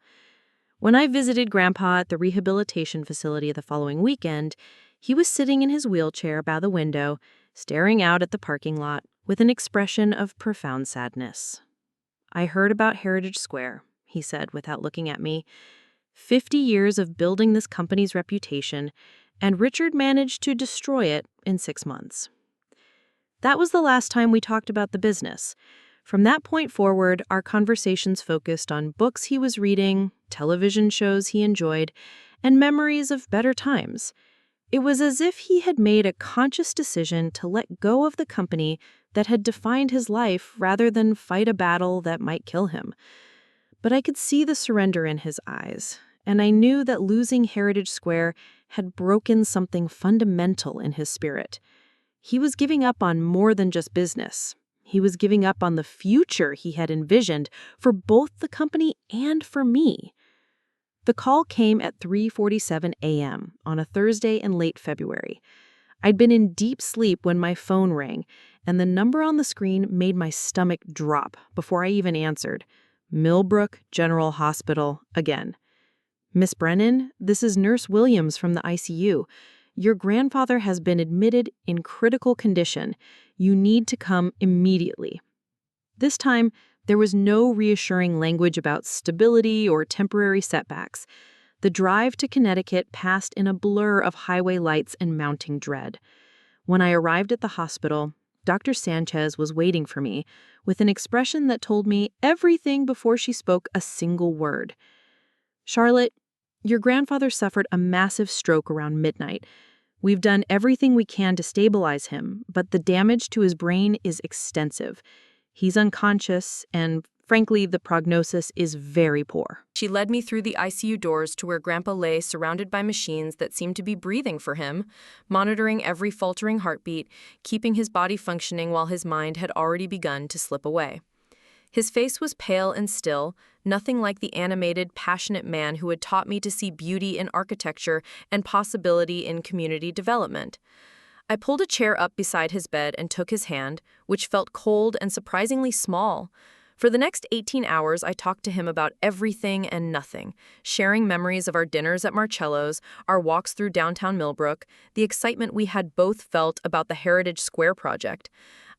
When I visited Grandpa at the rehabilitation facility the following weekend, he was sitting in his wheelchair by the window, staring out at the parking lot with an expression of profound sadness. "I heard about Heritage Square," he said without looking at me. 50 years of building this company's reputation, and Richard managed to destroy it in 6 months. That was the last time we talked about the business. From that point forward, our conversations focused on books he was reading, television shows he enjoyed, and memories of better times. It was as if he had made a conscious decision to let go of the company that had defined his life rather than fight a battle that might kill him. But I could see the surrender in his eyes, and I knew that losing Heritage Square had broken something fundamental in his spirit. He was giving up on more than just business. He was giving up on the future he had envisioned for both the company and for me. The call came at 3:47 a.m. on a Thursday in late February. I'd been in deep sleep when my phone rang, and the number on the screen made my stomach drop before I even answered. Millbrook General Hospital again. "Miss Brennan, this is Nurse Williams from the ICU. Your grandfather has been admitted in critical condition. You need to come immediately." This time, there was no reassuring language about stability or temporary setbacks. The drive to Connecticut passed in a blur of highway lights and mounting dread. When I arrived at the hospital, Dr. Sanchez was waiting for me with an expression that told me everything before she spoke a single word. "Charlotte, your grandfather suffered a massive stroke around midnight. We've done everything we can to stabilize him, but the damage to his brain is extensive. He's unconscious, and frankly, the prognosis is very poor." She led me through the ICU doors to where Grandpa lay surrounded by machines that seemed to be breathing for him, monitoring every faltering heartbeat, keeping his body functioning while his mind had already begun to slip away. His face was pale and still, nothing like the animated, passionate man who had taught me to see beauty in architecture and possibility in community development. I pulled a chair up beside his bed and took his hand, which felt cold and surprisingly small. For the next 18 hours, I talked to him about everything and nothing, sharing memories of our dinners at Marcello's, our walks through downtown Millbrook, the excitement we had both felt about the Heritage Square project.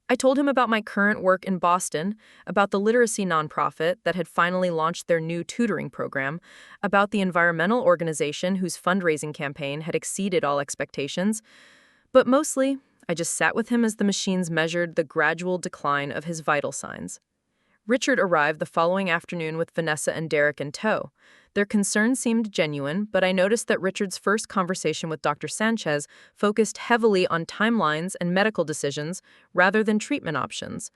I told him about my current work in Boston, about the literacy nonprofit that had finally launched their new tutoring program, about the environmental organization whose fundraising campaign had exceeded all expectations. But mostly, I just sat with him as the machines measured the gradual decline of his vital signs. Richard arrived the following afternoon with Vanessa and Derek in tow. Their concern seemed genuine, but I noticed that Richard's first conversation with Dr. Sanchez focused heavily on timelines and medical decisions rather than treatment options.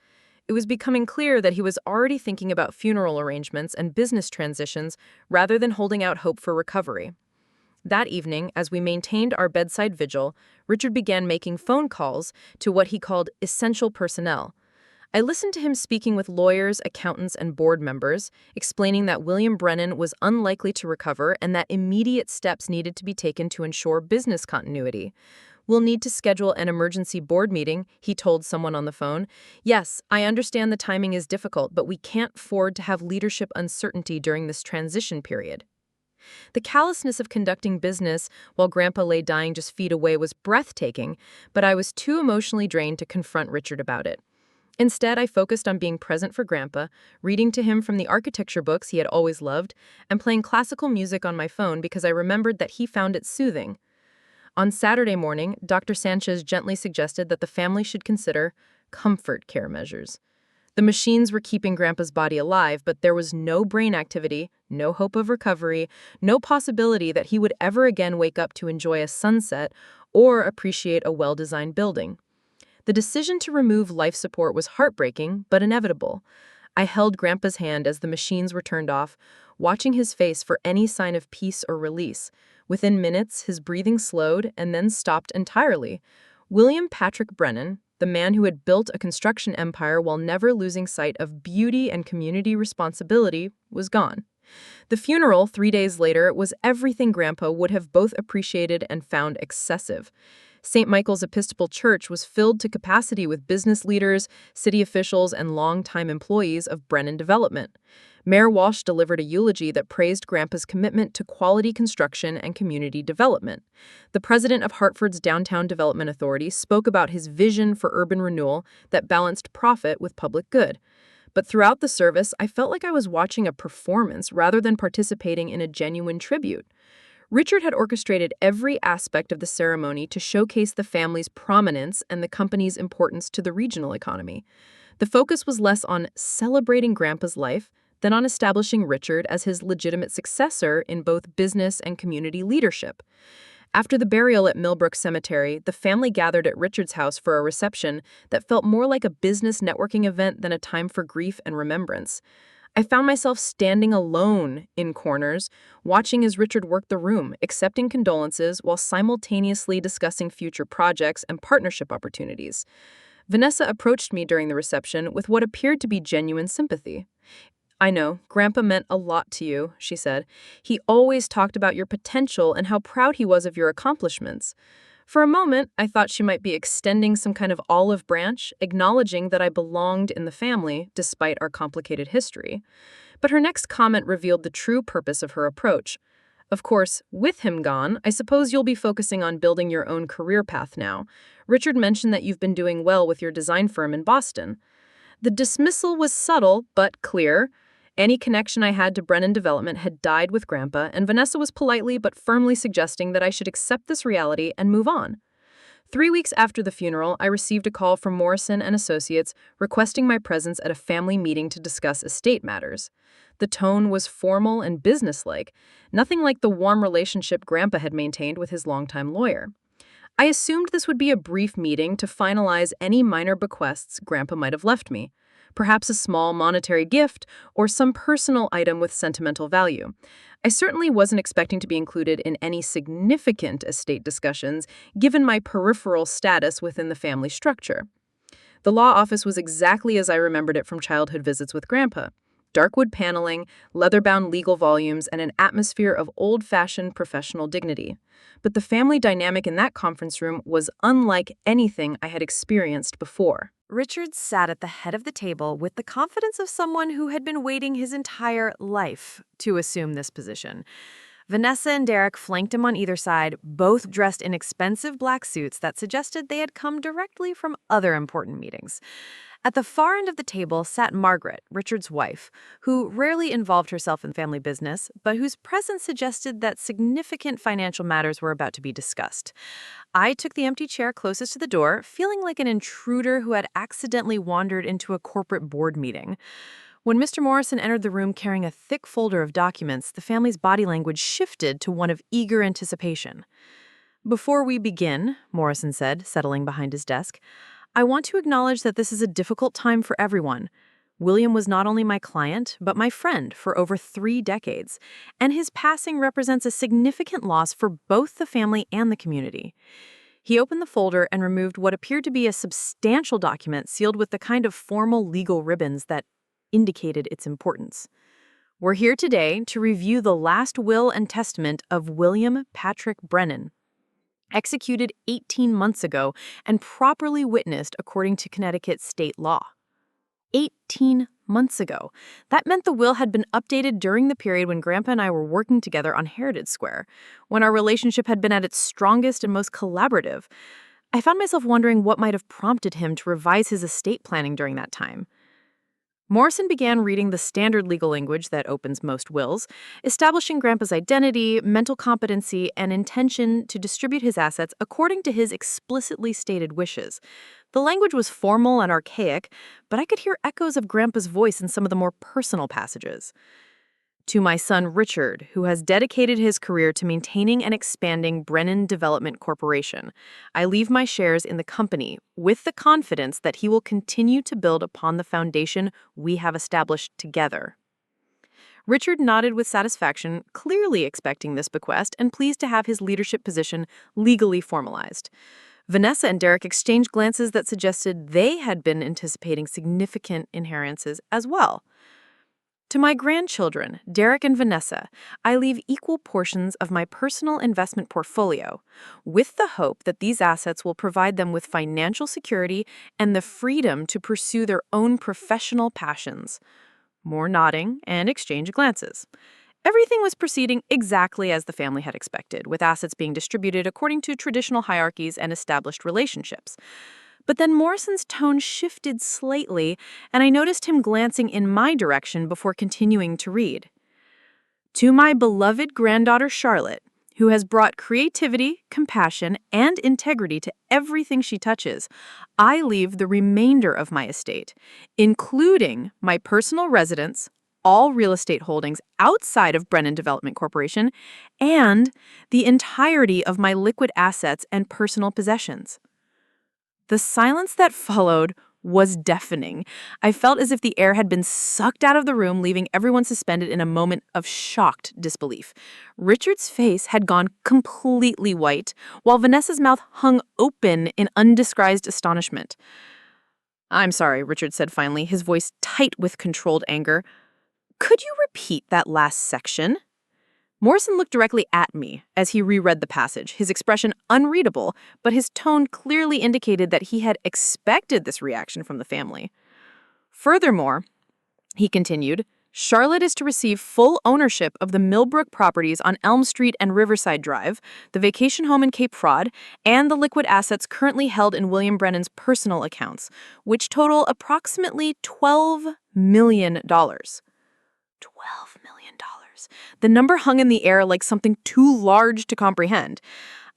It was becoming clear that he was already thinking about funeral arrangements and business transitions rather than holding out hope for recovery. That evening, as we maintained our bedside vigil, Richard began making phone calls to what he called essential personnel. I listened to him speaking with lawyers, accountants, and board members, explaining that William Brennan was unlikely to recover and that immediate steps needed to be taken to ensure business continuity. "We'll need to schedule an emergency board meeting," he told someone on the phone. "Yes, I understand the timing is difficult, but we can't afford to have leadership uncertainty during this transition period." The callousness of conducting business while Grandpa lay dying just feet away was breathtaking, but I was too emotionally drained to confront Richard about it. Instead, I focused on being present for Grandpa, reading to him from the architecture books he had always loved, and playing classical music on my phone because I remembered that he found it soothing. On Saturday morning, Dr. Sanchez gently suggested that the family should consider comfort care measures. The machines were keeping Grandpa's body alive, but there was no brain activity, no hope of recovery, no possibility that he would ever again wake up to enjoy a sunset or appreciate a well-designed building. The decision to remove life support was heartbreaking, but inevitable. I held Grandpa's hand as the machines were turned off, watching his face for any sign of peace or release. Within minutes, his breathing slowed and then stopped entirely. William Patrick Brennan, the man who had built a construction empire while never losing sight of beauty and community responsibility, was gone. The funeral 3 days later was everything Grandpa would have both appreciated and found excessive. St. Michael's Episcopal Church was filled to capacity with business leaders, city officials, and longtime employees of Brennan Development. Mayor Walsh delivered a eulogy that praised Grandpa's commitment to quality construction and community development. The president of Hartford's Downtown Development Authority spoke about his vision for urban renewal that balanced profit with public good. But throughout the service, I felt like I was watching a performance rather than participating in a genuine tribute. Richard had orchestrated every aspect of the ceremony to showcase the family's prominence and the company's importance to the regional economy. The focus was less on celebrating Grandpa's life than on establishing Richard as his legitimate successor in both business and community leadership. After the burial at Millbrook Cemetery, the family gathered at Richard's house for a reception that felt more like a business networking event than a time for grief and remembrance. I found myself standing alone in corners, watching as Richard worked the room, accepting condolences while simultaneously discussing future projects and partnership opportunities. Vanessa approached me during the reception with what appeared to be genuine sympathy. "I know, Grandpa meant a lot to you," she said. "He always talked about your potential and how proud he was of your accomplishments." For a moment, I thought she might be extending some kind of olive branch, acknowledging that I belonged in the family, despite our complicated history. But her next comment revealed the true purpose of her approach. "Of course, with him gone, I suppose you'll be focusing on building your own career path now. Richard mentioned that you've been doing well with your design firm in Boston." The dismissal was subtle, but clear. Any connection I had to Brennan Development had died with Grandpa, and Vanessa was politely but firmly suggesting that I should accept this reality and move on. 3 weeks after the funeral, I received a call from Morrison and Associates requesting my presence at a family meeting to discuss estate matters. The tone was formal and businesslike, nothing like the warm relationship Grandpa had maintained with his longtime lawyer. I assumed this would be a brief meeting to finalize any minor bequests Grandpa might have left me, perhaps a small monetary gift or some personal item with sentimental value. I certainly wasn't expecting to be included in any significant estate discussions, given my peripheral status within the family structure. The law office was exactly as I remembered it from childhood visits with Grandpa. Dark wood paneling, leather-bound legal volumes, and an atmosphere of old-fashioned professional dignity. But the family dynamic in that conference room was unlike anything I had experienced before. Richard sat at the head of the table with the confidence of someone who had been waiting his entire life to assume this position. Vanessa and Derek flanked him on either side, both dressed in expensive black suits that suggested they had come directly from other important meetings. At the far end of the table sat Margaret, Richard's wife, who rarely involved herself in family business, but whose presence suggested that significant financial matters were about to be discussed. I took the empty chair closest to the door, feeling like an intruder who had accidentally wandered into a corporate board meeting. When Mr. Morrison entered the room carrying a thick folder of documents, the family's body language shifted to one of eager anticipation. "Before we begin," Morrison said, settling behind his desk, "I want to acknowledge that this is a difficult time for everyone. William was not only my client, but my friend for over 3 decades, and his passing represents a significant loss for both the family and the community." He opened the folder and removed what appeared to be a substantial document sealed with the kind of formal legal ribbons that indicated its importance. "We're here today to review the last will and testament of William Patrick Brennan, executed 18 months ago and properly witnessed according to Connecticut state law." 18 months ago. That meant the will had been updated during the period when Grandpa and I were working together on Heritage Square, when our relationship had been at its strongest and most collaborative. I found myself wondering what might have prompted him to revise his estate planning during that time. Morrison began reading the standard legal language that opens most wills, establishing Grandpa's identity, mental competency, and intention to distribute his assets according to his explicitly stated wishes. The language was formal and archaic, but I could hear echoes of Grandpa's voice in some of the more personal passages. "To my son Richard, who has dedicated his career to maintaining and expanding Brennan Development Corporation, I leave my shares in the company with the confidence that he will continue to build upon the foundation we have established together." Richard nodded with satisfaction, clearly expecting this bequest and pleased to have his leadership position legally formalized. Vanessa and Derek exchanged glances that suggested they had been anticipating significant inheritances as well. To my grandchildren, Derek and Vanessa, I leave equal portions of my personal investment portfolio, with the hope that these assets will provide them with financial security and the freedom to pursue their own professional passions. More nodding and exchange glances. Everything was proceeding exactly as the family had expected, with assets being distributed according to traditional hierarchies and established relationships. But then Morrison's tone shifted slightly, and I noticed him glancing in my direction before continuing to read. To my beloved granddaughter Charlotte, who has brought creativity, compassion, and integrity to everything she touches, I leave the remainder of my estate, including my personal residence, all real estate holdings outside of Brennan Development Corporation, and the entirety of my liquid assets and personal possessions. The silence that followed was deafening. I felt as if the air had been sucked out of the room, leaving everyone suspended in a moment of shocked disbelief. Richard's face had gone completely white, while Vanessa's mouth hung open in undisguised astonishment. "I'm sorry," Richard said finally, his voice tight with controlled anger. "Could you repeat that last section?" Morrison looked directly at me as he reread the passage, his expression unreadable, but his tone clearly indicated that he had expected this reaction from the family. Furthermore, he continued, Charlotte is to receive full ownership of the Millbrook properties on Elm Street and Riverside Drive, the vacation home in Cape Fraud, and the liquid assets currently held in William Brennan's personal accounts, which total approximately $12 million. $12 million. The number hung in the air like something too large to comprehend.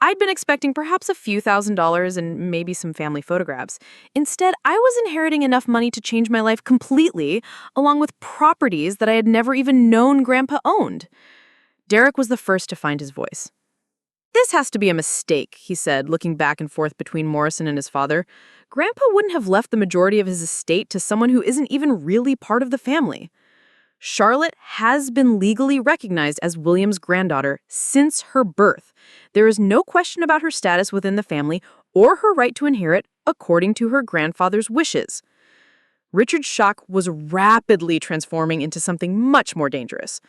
I'd been expecting perhaps a few $1,000s and maybe some family photographs. Instead, I was inheriting enough money to change my life completely, along with properties that I had never even known Grandpa owned. Derek was the first to find his voice. "This has to be a mistake," he said, looking back and forth between Morrison and his father. "Grandpa wouldn't have left the majority of his estate to someone who isn't even really part of the family. Charlotte has been legally recognized as William's granddaughter since her birth. There is no question about her status within the family or her right to inherit according to her grandfather's wishes." Richard's shock was rapidly transforming into something much more dangerous.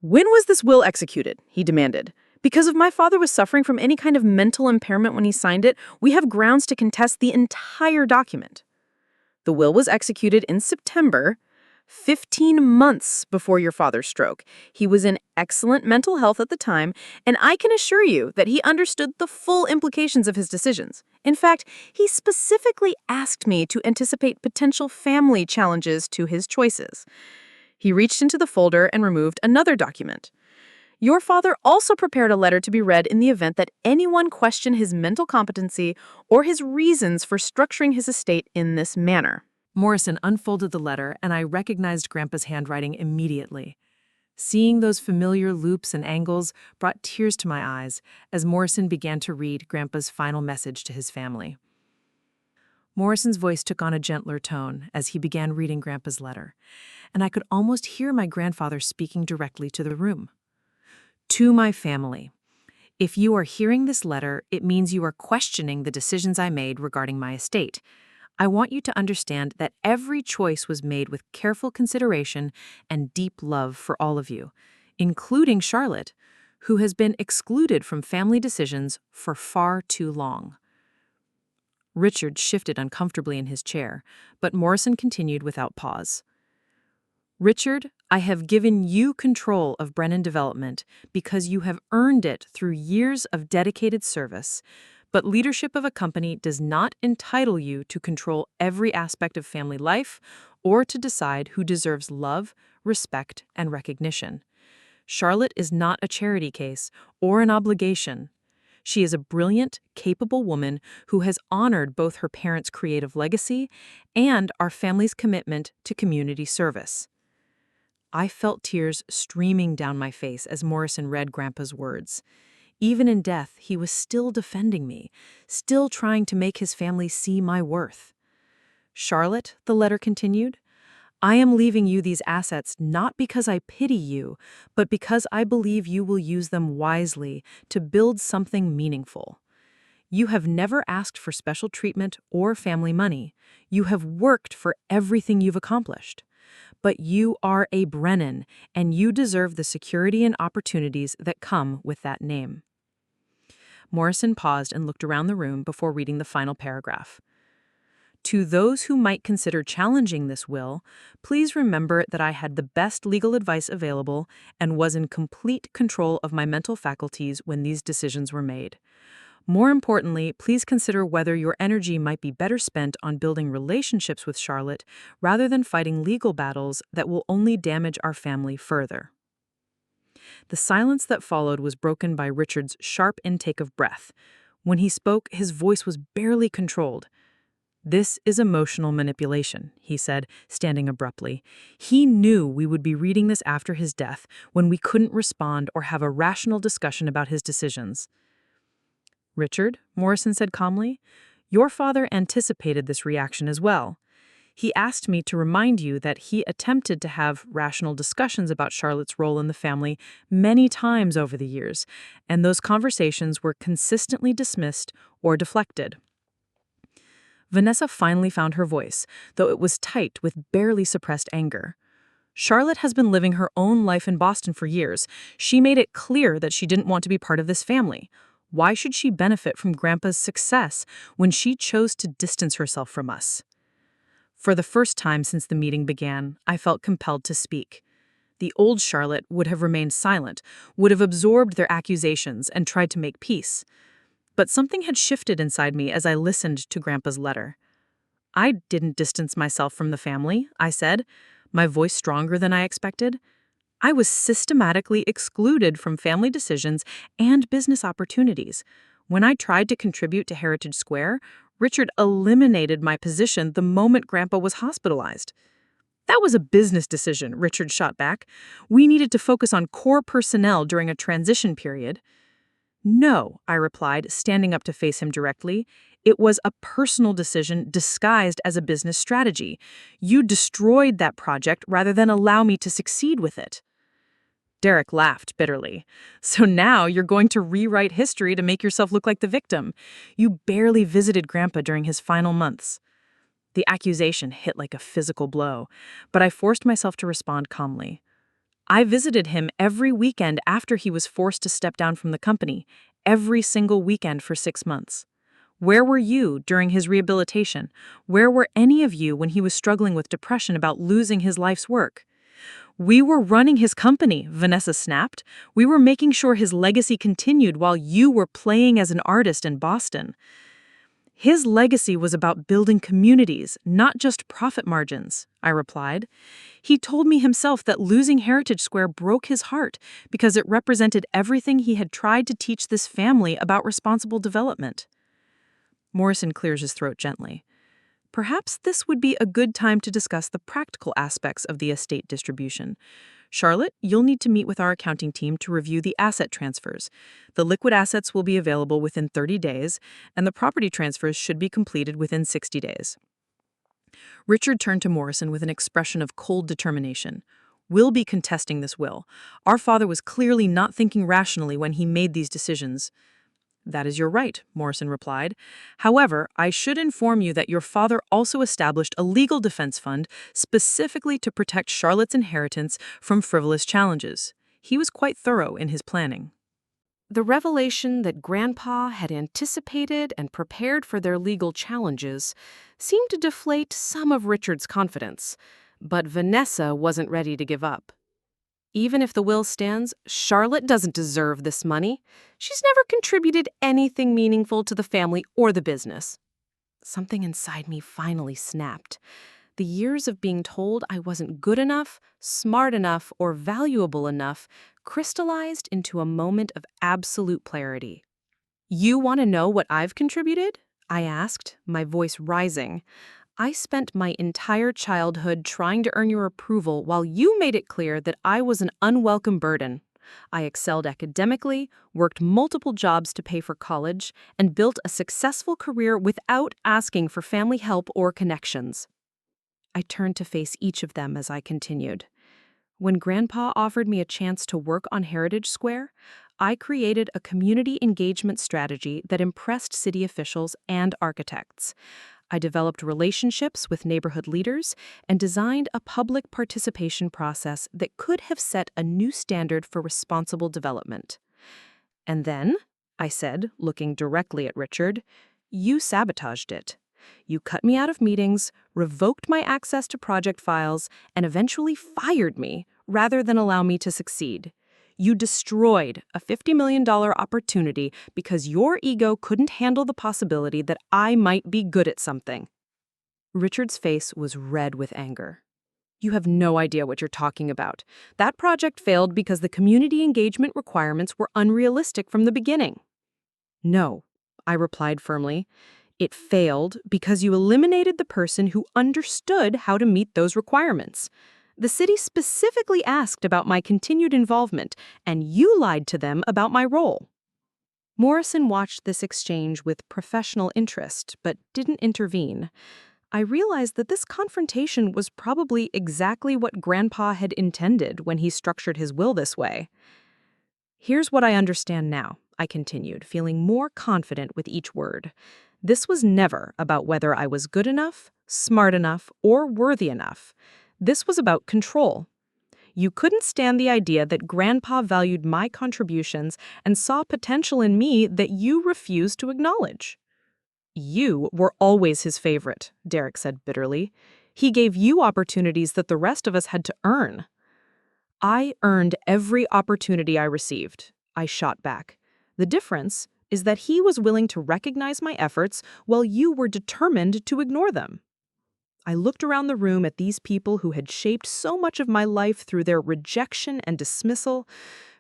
"When was this will executed?" he demanded. "Because if my father was suffering from any kind of mental impairment when he signed it, we have grounds to contest the entire document." "The will was executed in September, 15 months before your father's stroke. He was in excellent mental health at the time, and I can assure you that he understood the full implications of his decisions. In fact, he specifically asked me to anticipate potential family challenges to his choices." He reached into the folder and removed another document. "Your father also prepared a letter to be read in the event that anyone questioned his mental competency or his reasons for structuring his estate in this manner." Morrison unfolded the letter, and I recognized Grandpa's handwriting immediately. Seeing those familiar loops and angles brought tears to my eyes as Morrison began to read Grandpa's final message to his family. Morrison's voice took on a gentler tone as he began reading Grandpa's letter, and I could almost hear my grandfather speaking directly to the room. "To my family. If you are hearing this letter, it means you are questioning the decisions I made regarding my estate. I want you to understand that every choice was made with careful consideration and deep love for all of you, including Charlotte, who has been excluded from family decisions for far too long." Richard shifted uncomfortably in his chair, but Morrison continued without pause. "Richard, I have given you control of Brennan Development because you have earned it through years of dedicated service. But leadership of a company does not entitle you to control every aspect of family life or to decide who deserves love, respect, and recognition. Charlotte is not a charity case or an obligation. She is a brilliant, capable woman who has honored both her parents' creative legacy and our family's commitment to community service." I felt tears streaming down my face as Morrison read Grandpa's words. Even in death, he was still defending me, still trying to make his family see my worth. "Charlotte," the letter continued, "I am leaving you these assets not because I pity you, but because I believe you will use them wisely to build something meaningful. You have never asked for special treatment or family money. You have worked for everything you've accomplished. But you are a Brennan, and you deserve the security and opportunities that come with that name." Morrison paused and looked around the room before reading the final paragraph. "To those who might consider challenging this will, please remember that I had the best legal advice available and was in complete control of my mental faculties when these decisions were made. More importantly, please consider whether your energy might be better spent on building relationships with Charlotte rather than fighting legal battles that will only damage our family further." The silence that followed was broken by Richard's sharp intake of breath. When he spoke, his voice was barely controlled. "This is emotional manipulation," he said, standing abruptly. He knew we would be reading this after his death, when we couldn't respond or have a rational discussion about his decisions. "Richard," Morrison said calmly, "your father anticipated this reaction as well. He asked me to remind you that he attempted to have rational discussions about Charlotte's role in the family many times over the years, and those conversations were consistently dismissed or deflected." Vanessa finally found her voice, though it was tight with barely suppressed anger. "Charlotte has been living her own life in Boston for years. She made it clear that she didn't want to be part of this family. Why should she benefit from Grandpa's success when she chose to distance herself from us?" For the first time since the meeting began, I felt compelled to speak. The old Charlotte would have remained silent, would have absorbed their accusations and tried to make peace. But something had shifted inside me as I listened to Grandpa's letter. "I didn't distance myself from the family," I said, my voice stronger than I expected. "I was systematically excluded from family decisions and business opportunities. When I tried to contribute to Heritage Square, Richard eliminated my position the moment Grandpa was hospitalized." "That was a business decision," Richard shot back. "We needed to focus on core personnel during a transition period." "No," I replied, standing up to face him directly. "It was a personal decision disguised as a business strategy. You destroyed that project rather than allow me to succeed with it." Derek laughed bitterly. "So now you're going to rewrite history to make yourself look like the victim. You barely visited Grandpa during his final months." The accusation hit like a physical blow, but I forced myself to respond calmly. "I visited him every weekend after he was forced to step down from the company, every single weekend for 6 months. Where were you during his rehabilitation? Where were any of you when he was struggling with depression about losing his life's work?" "We were running his company," Vanessa snapped. "We were making sure his legacy continued while you were playing as an artist in Boston." "His legacy was about building communities, not just profit margins," I replied. "He told me himself that losing Heritage Square broke his heart because it represented everything he had tried to teach this family about responsible development." Morrison clears his throat gently. "Perhaps this would be a good time to discuss the practical aspects of the estate distribution. Charlotte, you'll need to meet with our accounting team to review the asset transfers. The liquid assets will be available within 30 days, and the property transfers should be completed within 60 days. Richard turned to Morrison with an expression of cold determination. "We'll be contesting this will. Our father was clearly not thinking rationally when he made these decisions." "That is your right," Morrison replied. "However, I should inform you that your father also established a legal defense fund specifically to protect Charlotte's inheritance from frivolous challenges. He was quite thorough in his planning." The revelation that Grandpa had anticipated and prepared for their legal challenges seemed to deflate some of Richard's confidence, but Vanessa wasn't ready to give up. "Even if the will stands, Charlotte doesn't deserve this money. She's never contributed anything meaningful to the family or the business." Something inside me finally snapped. The years of being told I wasn't good enough, smart enough, or valuable enough crystallized into a moment of absolute clarity. "You want to know what I've contributed?" I asked, my voice rising. "I spent my entire childhood trying to earn your approval while you made it clear that I was an unwelcome burden. I excelled academically, worked multiple jobs to pay for college, and built a successful career without asking for family help or connections." I turned to face each of them as I continued. "When Grandpa offered me a chance to work on Heritage Square, I created a community engagement strategy that impressed city officials and architects. I developed relationships with neighborhood leaders and designed a public participation process that could have set a new standard for responsible development. And then, I said, looking directly at Richard, you sabotaged it. You cut me out of meetings, revoked my access to project files, and eventually fired me rather than allow me to succeed. You destroyed a $50 million opportunity because your ego couldn't handle the possibility that I might be good at something. Richard's face was red with anger. You have no idea what you're talking about. That project failed because the community engagement requirements were unrealistic from the beginning. No, I replied firmly. It failed because you eliminated the person who understood how to meet those requirements. The city specifically asked about my continued involvement, and you lied to them about my role. Morrison watched this exchange with professional interest, but didn't intervene. I realized that this confrontation was probably exactly what Grandpa had intended when he structured his will this way. Here's what I understand now, I continued, feeling more confident with each word. This was never about whether I was good enough, smart enough, or worthy enough. This was about control. You couldn't stand the idea that Grandpa valued my contributions and saw potential in me that you refused to acknowledge. You were always his favorite, Derek said bitterly. He gave you opportunities that the rest of us had to earn. I earned every opportunity I received, I shot back. The difference is that he was willing to recognize my efforts while you were determined to ignore them. I looked around the room at these people who had shaped so much of my life through their rejection and dismissal.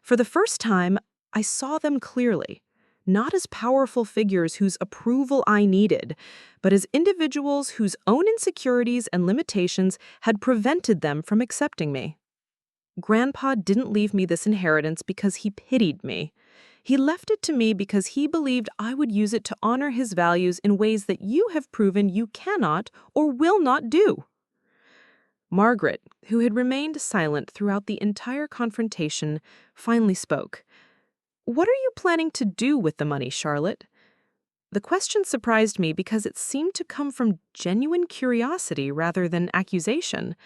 For the first time, I saw them clearly, not as powerful figures whose approval I needed, but as individuals whose own insecurities and limitations had prevented them from accepting me. Grandpa didn't leave me this inheritance because he pitied me. He left it to me because he believed I would use it to honor his values in ways that you have proven you cannot or will not do. Margaret, who had remained silent throughout the entire confrontation, finally spoke. What are you planning to do with the money, Charlotte? The question surprised me because it seemed to come from genuine curiosity rather than accusation.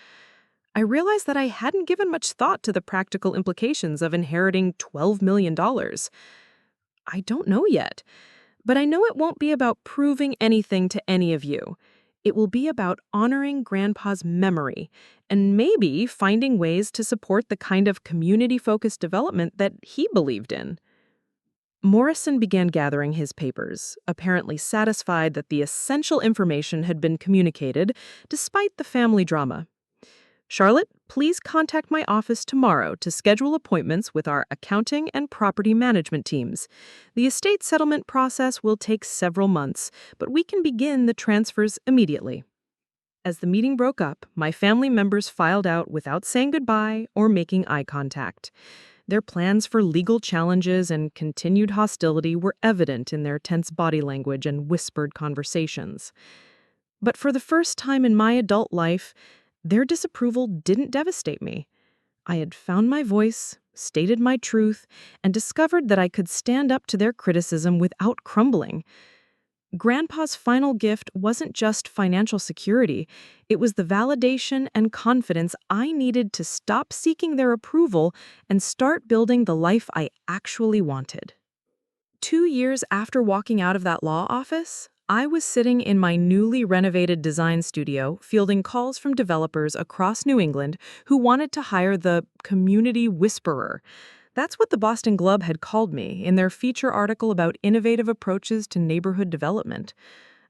I realized that I hadn't given much thought to the practical implications of inheriting $12 million. I don't know yet, but I know it won't be about proving anything to any of you. It will be about honoring Grandpa's memory and maybe finding ways to support the kind of community-focused development that he believed in. Morrison began gathering his papers, apparently satisfied that the essential information had been communicated despite the family drama. Charlotte, please contact my office tomorrow to schedule appointments with our accounting and property management teams. The estate settlement process will take several months, but we can begin the transfers immediately. As the meeting broke up, my family members filed out without saying goodbye or making eye contact. Their plans for legal challenges and continued hostility were evident in their tense body language and whispered conversations. But for the first time in my adult life, their disapproval didn't devastate me. I had found my voice, stated my truth, and discovered that I could stand up to their criticism without crumbling. Grandpa's final gift wasn't just financial security, it was the validation and confidence I needed to stop seeking their approval and start building the life I actually wanted. 2 years after walking out of that law office, I was sitting in my newly renovated design studio, fielding calls from developers across New England who wanted to hire the community whisperer. That's what the Boston Globe had called me in their feature article about innovative approaches to neighborhood development.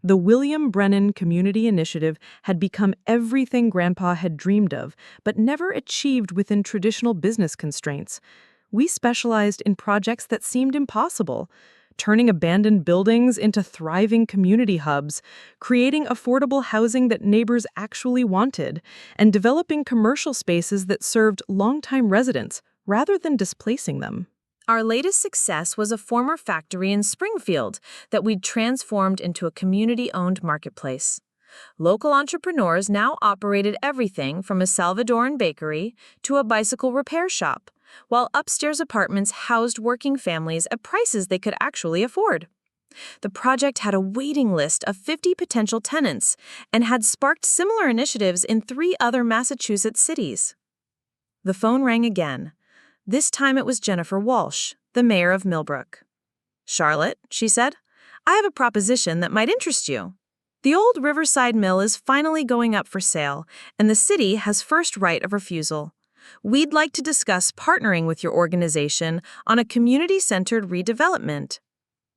The William Brennan Community Initiative had become everything Grandpa had dreamed of, but never achieved within traditional business constraints. We specialized in projects that seemed impossible, turning abandoned buildings into thriving community hubs, creating affordable housing that neighbors actually wanted, and developing commercial spaces that served longtime residents rather than displacing them. Our latest success was a former factory in Springfield that we'd transformed into a community-owned marketplace. Local entrepreneurs now operated everything from a Salvadoran bakery to a bicycle repair shop, while upstairs apartments housed working families at prices they could actually afford. The project had a waiting list of 50 potential tenants and had sparked similar initiatives in 3 other Massachusetts cities. The phone rang again. This time it was Jennifer Walsh, the mayor of Millbrook. "Charlotte," she said, "I have a proposition that might interest you. The old Riverside Mill is finally going up for sale, and the city has first right of refusal. We'd like to discuss partnering with your organization on a community-centered redevelopment."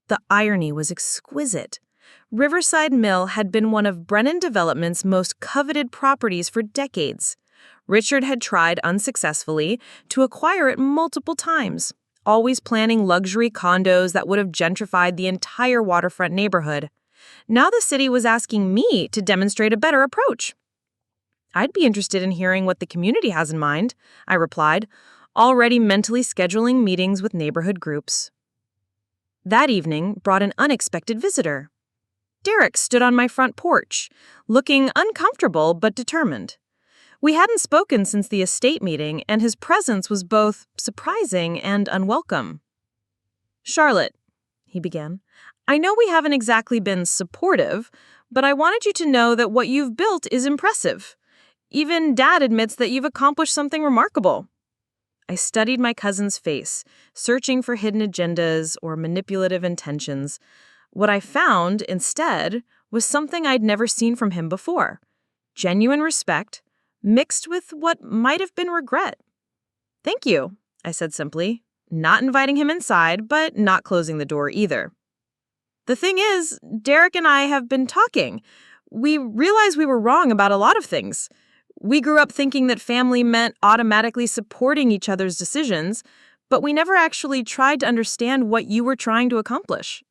The irony was exquisite. Riverside Mill had been one of Brennan Development's most coveted properties for decades. Richard had tried unsuccessfully to acquire it multiple times, always planning luxury condos that would have gentrified the entire waterfront neighborhood. Now the city was asking me to demonstrate a better approach. "I'd be interested in hearing what the community has in mind," I replied, already mentally scheduling meetings with neighborhood groups. That evening brought an unexpected visitor. Derek stood on my front porch, looking uncomfortable but determined. We hadn't spoken since the estate meeting, and his presence was both surprising and unwelcome. "Charlotte," he began, "I know we haven't exactly been supportive, but I wanted you to know that what you've built is impressive. Even Dad admits that you've accomplished something remarkable." I studied my cousin's face, searching for hidden agendas or manipulative intentions. What I found, instead, was something I'd never seen from him before: genuine respect, mixed with what might have been regret. "Thank you," I said simply, not inviting him inside, but not closing the door either. "The thing is, Derek and I have been talking. We realized we were wrong about a lot of things. We grew up thinking that family meant automatically supporting each other's decisions, but we never actually tried to understand what you were trying to accomplish."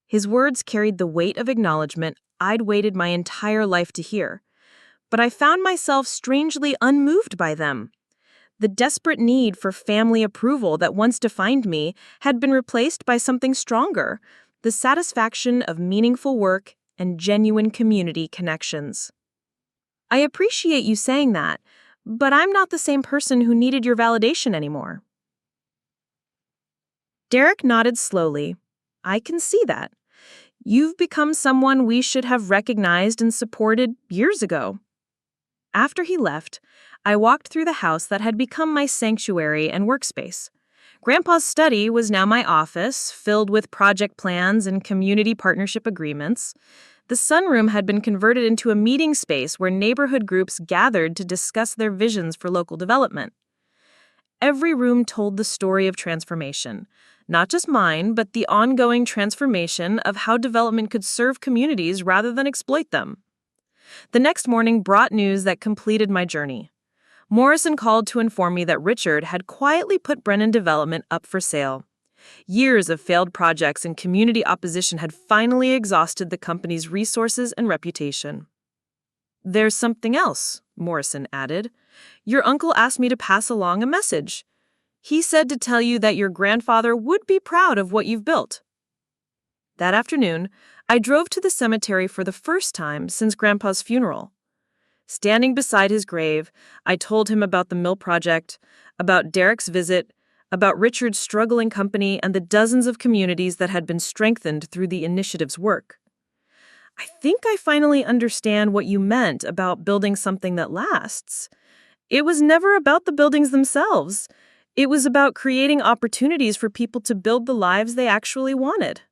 His words carried the weight of acknowledgement I'd waited my entire life to hear, but I found myself strangely unmoved by them. The desperate need for family approval that once defined me had been replaced by something stronger: the satisfaction of meaningful work and genuine community connections. "I appreciate you saying that, but I'm not the same person who needed your validation anymore." Derek nodded slowly. "I can see that. You've become someone we should have recognized and supported years ago." After he left, I walked through the house that had become my sanctuary and workspace. Grandpa's study was now my office, filled with project plans and community partnership agreements. The sunroom had been converted into a meeting space where neighborhood groups gathered to discuss their visions for local development. Every room told the story of transformation, not just mine, but the ongoing transformation of how development could serve communities rather than exploit them. The next morning brought news that completed my journey. Morrison called to inform me that Richard had quietly put Brennan Development up for sale. Years of failed projects and community opposition had finally exhausted the company's resources and reputation. "There's something else," Morrison added. "Your uncle asked me to pass along a message. He said to tell you that your grandfather would be proud of what you've built." That afternoon, I drove to the cemetery for the first time since Grandpa's funeral. Standing beside his grave, I told him about the mill project, about Derek's visit, about Richard's struggling company and the dozens of communities that had been strengthened through the initiative's work. "I think I finally understand what you meant about building something that lasts. It was never about the buildings themselves. It was about creating opportunities for people to build the lives they actually wanted."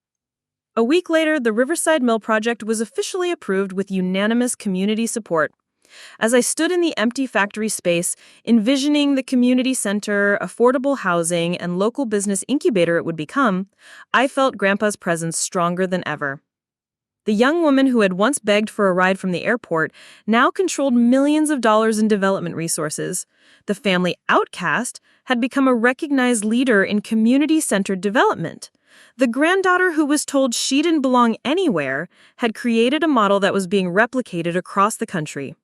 A week later, the Riverside Mill project was officially approved with unanimous community support. As I stood in the empty factory space, envisioning the community center, affordable housing, and local business incubator it would become, I felt Grandpa's presence stronger than ever. The young woman who had once begged for a ride from the airport now controlled millions of dollars in development resources. The family outcast had become a recognized leader in community-centered development. The granddaughter who was told she didn't belong anywhere had created a model that was being replicated across the country.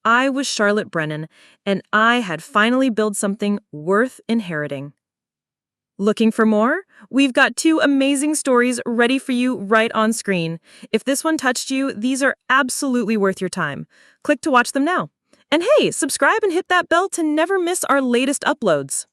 I was Charlotte Brennan, and I had finally built something worth inheriting. Looking for more? We've got 2 amazing stories ready for you right on screen. If this one touched you, these are absolutely worth your time. Click to watch them now. And hey, subscribe and hit that bell to never miss our latest uploads.